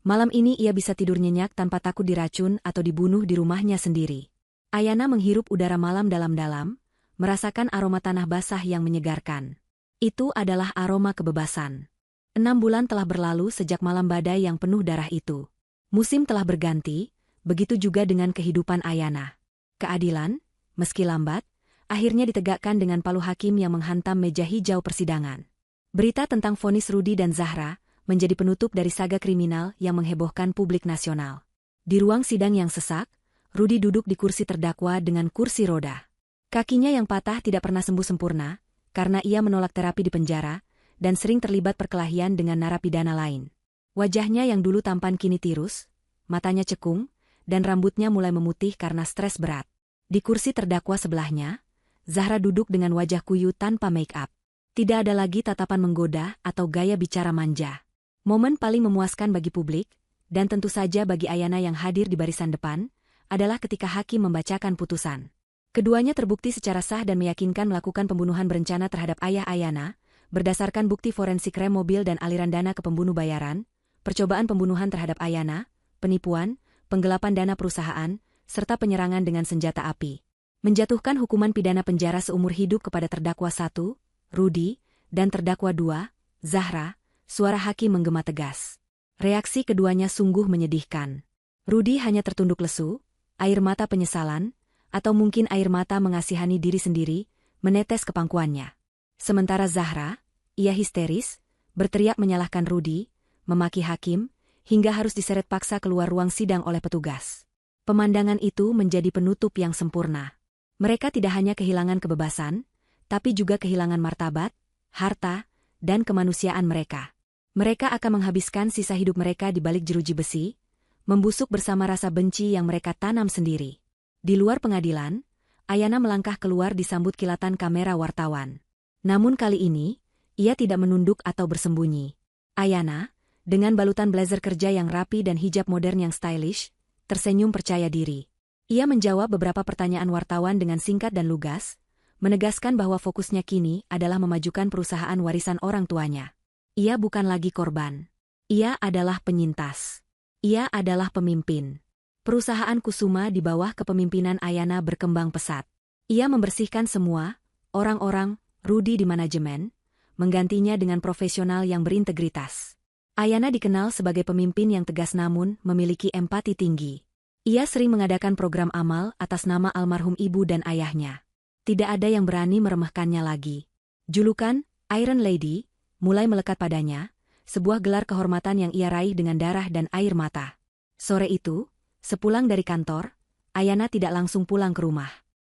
malam ini ia bisa tidur nyenyak tanpa takut diracun atau dibunuh di rumahnya sendiri. Ayana menghirup udara malam dalam-dalam, merasakan aroma tanah basah yang menyegarkan. Itu adalah aroma kebebasan. 6 bulan telah berlalu sejak malam badai yang penuh darah itu. Musim telah berganti, begitu juga dengan kehidupan Ayana. Keadilan, meski lambat, akhirnya ditegakkan dengan palu hakim yang menghantam meja hijau persidangan. Berita tentang vonis Rudy dan Zahra menjadi penutup dari saga kriminal yang menghebohkan publik nasional. Di ruang sidang yang sesak, Rudy duduk di kursi terdakwa dengan kursi roda. Kakinya yang patah tidak pernah sembuh sempurna, karena ia menolak terapi di penjara, dan sering terlibat perkelahian dengan narapidana lain. Wajahnya yang dulu tampan kini tirus, matanya cekung, dan rambutnya mulai memutih karena stres berat. Di kursi terdakwa sebelahnya, Zahra duduk dengan wajah kuyu tanpa make-up. Tidak ada lagi tatapan menggoda atau gaya bicara manja. Momen paling memuaskan bagi publik, dan tentu saja bagi Ayana yang hadir di barisan depan, adalah ketika hakim membacakan putusan. Keduanya terbukti secara sah dan meyakinkan melakukan pembunuhan berencana terhadap ayah Ayana, berdasarkan bukti forensik rem mobil dan aliran dana ke pembunuh bayaran, percobaan pembunuhan terhadap Ayana, penipuan, penggelapan dana perusahaan, serta penyerangan dengan senjata api. Menjatuhkan hukuman pidana penjara seumur hidup kepada terdakwa 1, Rudy, dan terdakwa 2, Zahra. Suara hakim menggema tegas. Reaksi keduanya sungguh menyedihkan. Rudy hanya tertunduk lesu, air mata penyesalan, atau mungkin air mata mengasihani diri sendiri, menetes ke pangkuannya. Sementara Zahra, ia histeris, berteriak menyalahkan Rudy, memaki hakim, hingga harus diseret paksa keluar ruang sidang oleh petugas. Pemandangan itu menjadi penutup yang sempurna. Mereka tidak hanya kehilangan kebebasan, tapi juga kehilangan martabat, harta, dan kemanusiaan mereka. Mereka akan menghabiskan sisa hidup mereka di balik jeruji besi, membusuk bersama rasa benci yang mereka tanam sendiri. Di luar pengadilan, Ayana melangkah keluar disambut kilatan kamera wartawan. Namun kali ini, ia tidak menunduk atau bersembunyi. Ayana, dengan balutan blazer kerja yang rapi dan hijab modern yang stylish, tersenyum percaya diri. Ia menjawab beberapa pertanyaan wartawan dengan singkat dan lugas, menegaskan bahwa fokusnya kini adalah memajukan perusahaan warisan orang tuanya. Ia bukan lagi korban. Ia adalah penyintas. Ia adalah pemimpin. Perusahaan Kusuma di bawah kepemimpinan Ayana berkembang pesat. Ia membersihkan semua, orang-orang, Rudy di manajemen, menggantinya dengan profesional yang berintegritas. Ayana dikenal sebagai pemimpin yang tegas namun memiliki empati tinggi. Ia sering mengadakan program amal atas nama almarhum ibu dan ayahnya. Tidak ada yang berani meremehkannya lagi. Julukan, Iron Lady, mulai melekat padanya, sebuah gelar kehormatan yang ia raih dengan darah dan air mata. Sore itu, sepulang dari kantor, Ayana tidak langsung pulang ke rumah.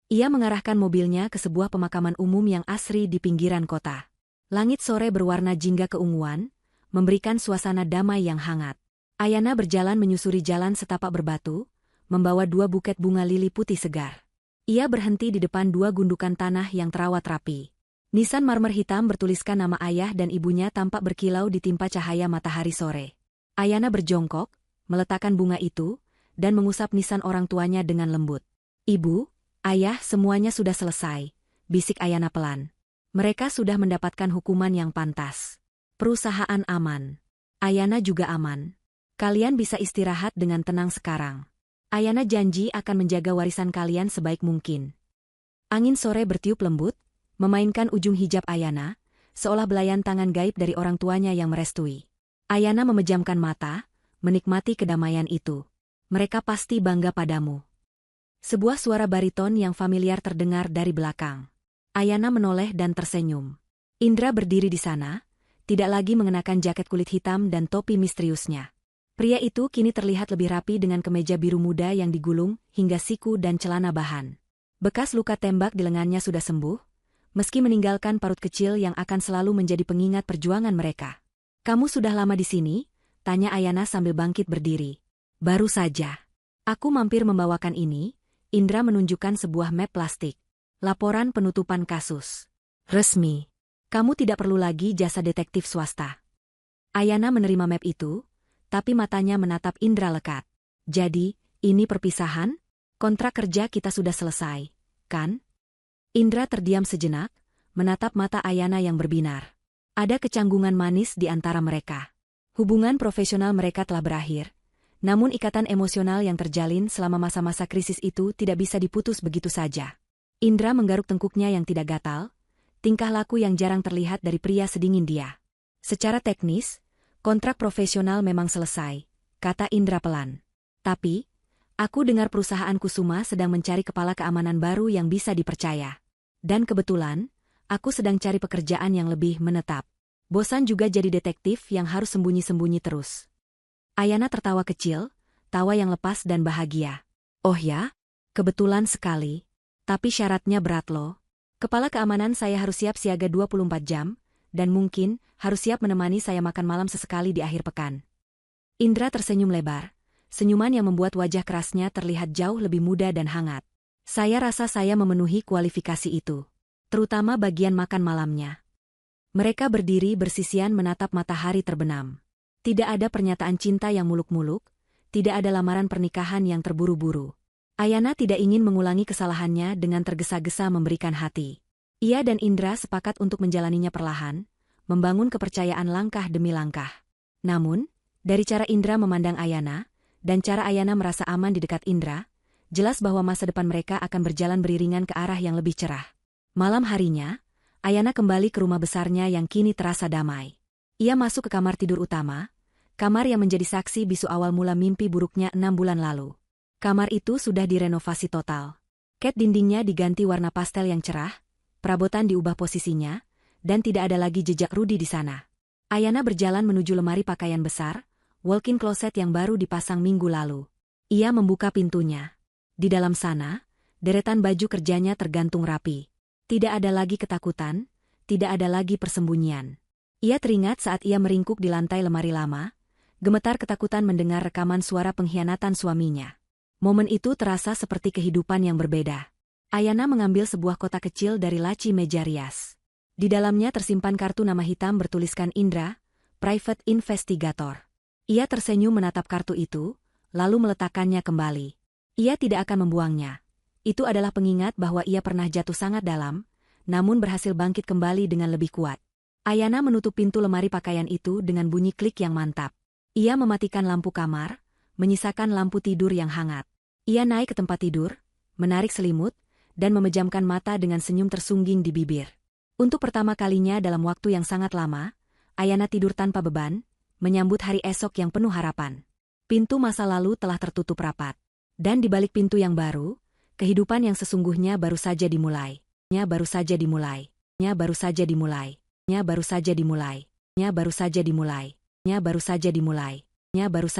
Ia mengarahkan mobilnya ke sebuah pemakaman umum yang asri di pinggiran kota. Langit sore berwarna jingga keunguan, memberikan suasana damai yang hangat. Ayana berjalan menyusuri jalan setapak berbatu, membawa 2 buket bunga lili putih segar. Ia berhenti di depan 2 gundukan tanah yang terawat rapi. Nisan marmer hitam bertuliskan nama ayah dan ibunya tampak berkilau ditimpa cahaya matahari sore. Ayana berjongkok, meletakkan bunga itu, dan mengusap nisan orang tuanya dengan lembut. "Ibu, ayah, semuanya sudah selesai," bisik Ayana pelan. "Mereka sudah mendapatkan hukuman yang pantas. Perusahaan aman. Ayana juga aman. Kalian bisa istirahat dengan tenang sekarang. Ayana janji akan menjaga warisan kalian sebaik mungkin." Angin sore bertiup lembut, memainkan ujung hijab Ayana, seolah belayan tangan gaib dari orang tuanya yang merestui. Ayana memejamkan mata, menikmati kedamaian itu. "Mereka pasti bangga padamu." Sebuah suara bariton yang familiar terdengar dari belakang. Ayana menoleh dan tersenyum. Indra berdiri di sana, tidak lagi mengenakan jaket kulit hitam dan topi misteriusnya. Pria itu kini terlihat lebih rapi dengan kemeja biru muda yang digulung hingga siku dan celana bahan. Bekas luka tembak di lengannya sudah sembuh, meski meninggalkan parut kecil yang akan selalu menjadi pengingat perjuangan mereka. "Kamu sudah lama di sini?" tanya Ayana sambil bangkit berdiri. "Baru saja. Aku mampir membawakan ini." Indra menunjukkan sebuah map plastik. "Laporan penutupan kasus. Resmi. Kamu tidak perlu lagi jasa detektif swasta." Ayana menerima map itu, tapi matanya menatap Indra lekat. "Jadi, ini perpisahan? Kontrak kerja kita sudah selesai, kan?" Indra terdiam sejenak, menatap mata Ayana yang berbinar. Ada kecanggungan manis di antara mereka. Hubungan profesional mereka telah berakhir, namun ikatan emosional yang terjalin selama masa-masa krisis itu tidak bisa diputus begitu saja. Indra menggaruk tengkuknya yang tidak gatal, tingkah laku yang jarang terlihat dari pria sedingin dia. "Secara teknis, kontrak profesional memang selesai," kata Indra pelan. "Tapi, aku dengar perusahaan Kusuma sedang mencari kepala keamanan baru yang bisa dipercaya. Dan kebetulan, aku sedang cari pekerjaan yang lebih menetap. Bosan juga jadi detektif yang harus sembunyi-sembunyi terus." Ayana tertawa kecil, tawa yang lepas dan bahagia. "Oh ya? Kebetulan sekali. Tapi syaratnya berat loh. Kepala keamanan saya harus siap siaga 24 jam, dan mungkin harus siap menemani saya makan malam sesekali di akhir pekan." Indra tersenyum lebar. Senyuman yang membuat wajah kerasnya terlihat jauh lebih muda dan hangat. "Saya rasa saya memenuhi kualifikasi itu. Terutama bagian makan malamnya." Mereka berdiri bersisian menatap matahari terbenam. Tidak ada pernyataan cinta yang muluk-muluk, tidak ada lamaran pernikahan yang terburu-buru. Ayana tidak ingin mengulangi kesalahannya dengan tergesa-gesa memberikan hati. Ia dan Indra sepakat untuk menjalaninya perlahan, membangun kepercayaan langkah demi langkah. Namun, dari cara Indra memandang Ayana, dan cara Ayana merasa aman di dekat Indra, jelas bahwa masa depan mereka akan berjalan beriringan ke arah yang lebih cerah. Malam harinya, Ayana kembali ke rumah besarnya yang kini terasa damai. Ia masuk ke kamar tidur utama, kamar yang menjadi saksi bisu awal mula mimpi buruknya 6 bulan lalu. Kamar itu sudah direnovasi total. Cat dindingnya diganti warna pastel yang cerah, perabotan diubah posisinya, dan tidak ada lagi jejak Rudy di sana. Ayana berjalan menuju lemari pakaian besar, walk-in closet yang baru dipasang minggu lalu. Ia membuka pintunya. Di dalam sana, deretan baju kerjanya tergantung rapi. Tidak ada lagi ketakutan, tidak ada lagi persembunyian. Ia teringat saat ia meringkuk di lantai lemari lama, gemetar ketakutan mendengar rekaman suara pengkhianatan suaminya. Momen itu terasa seperti kehidupan yang berbeda. Ayana mengambil sebuah kotak kecil dari laci meja rias. Di dalamnya tersimpan kartu nama hitam bertuliskan Indra, Private Investigator. Ia tersenyum menatap kartu itu, lalu meletakkannya kembali. Ia tidak akan membuangnya. Itu adalah pengingat bahwa ia pernah jatuh sangat dalam, namun berhasil bangkit kembali dengan lebih kuat. Ayana menutup pintu lemari pakaian itu dengan bunyi klik yang mantap. Ia mematikan lampu kamar, menyisakan lampu tidur yang hangat. Ia naik ke tempat tidur, menarik selimut, dan memejamkan mata dengan senyum tersungging di bibir. Untuk pertama kalinya dalam waktu yang sangat lama, Ayana tidur tanpa beban, menyambut hari esok yang penuh harapan. Pintu masa lalu telah tertutup rapat. Dan di balik pintu yang baru, kehidupan yang sesungguhnya baru saja dimulai. Baru saja dimulai. Baru saja dimulai. Baru saja dimulai. Baru saja dimulai. Baru saja dimulai. Baru saja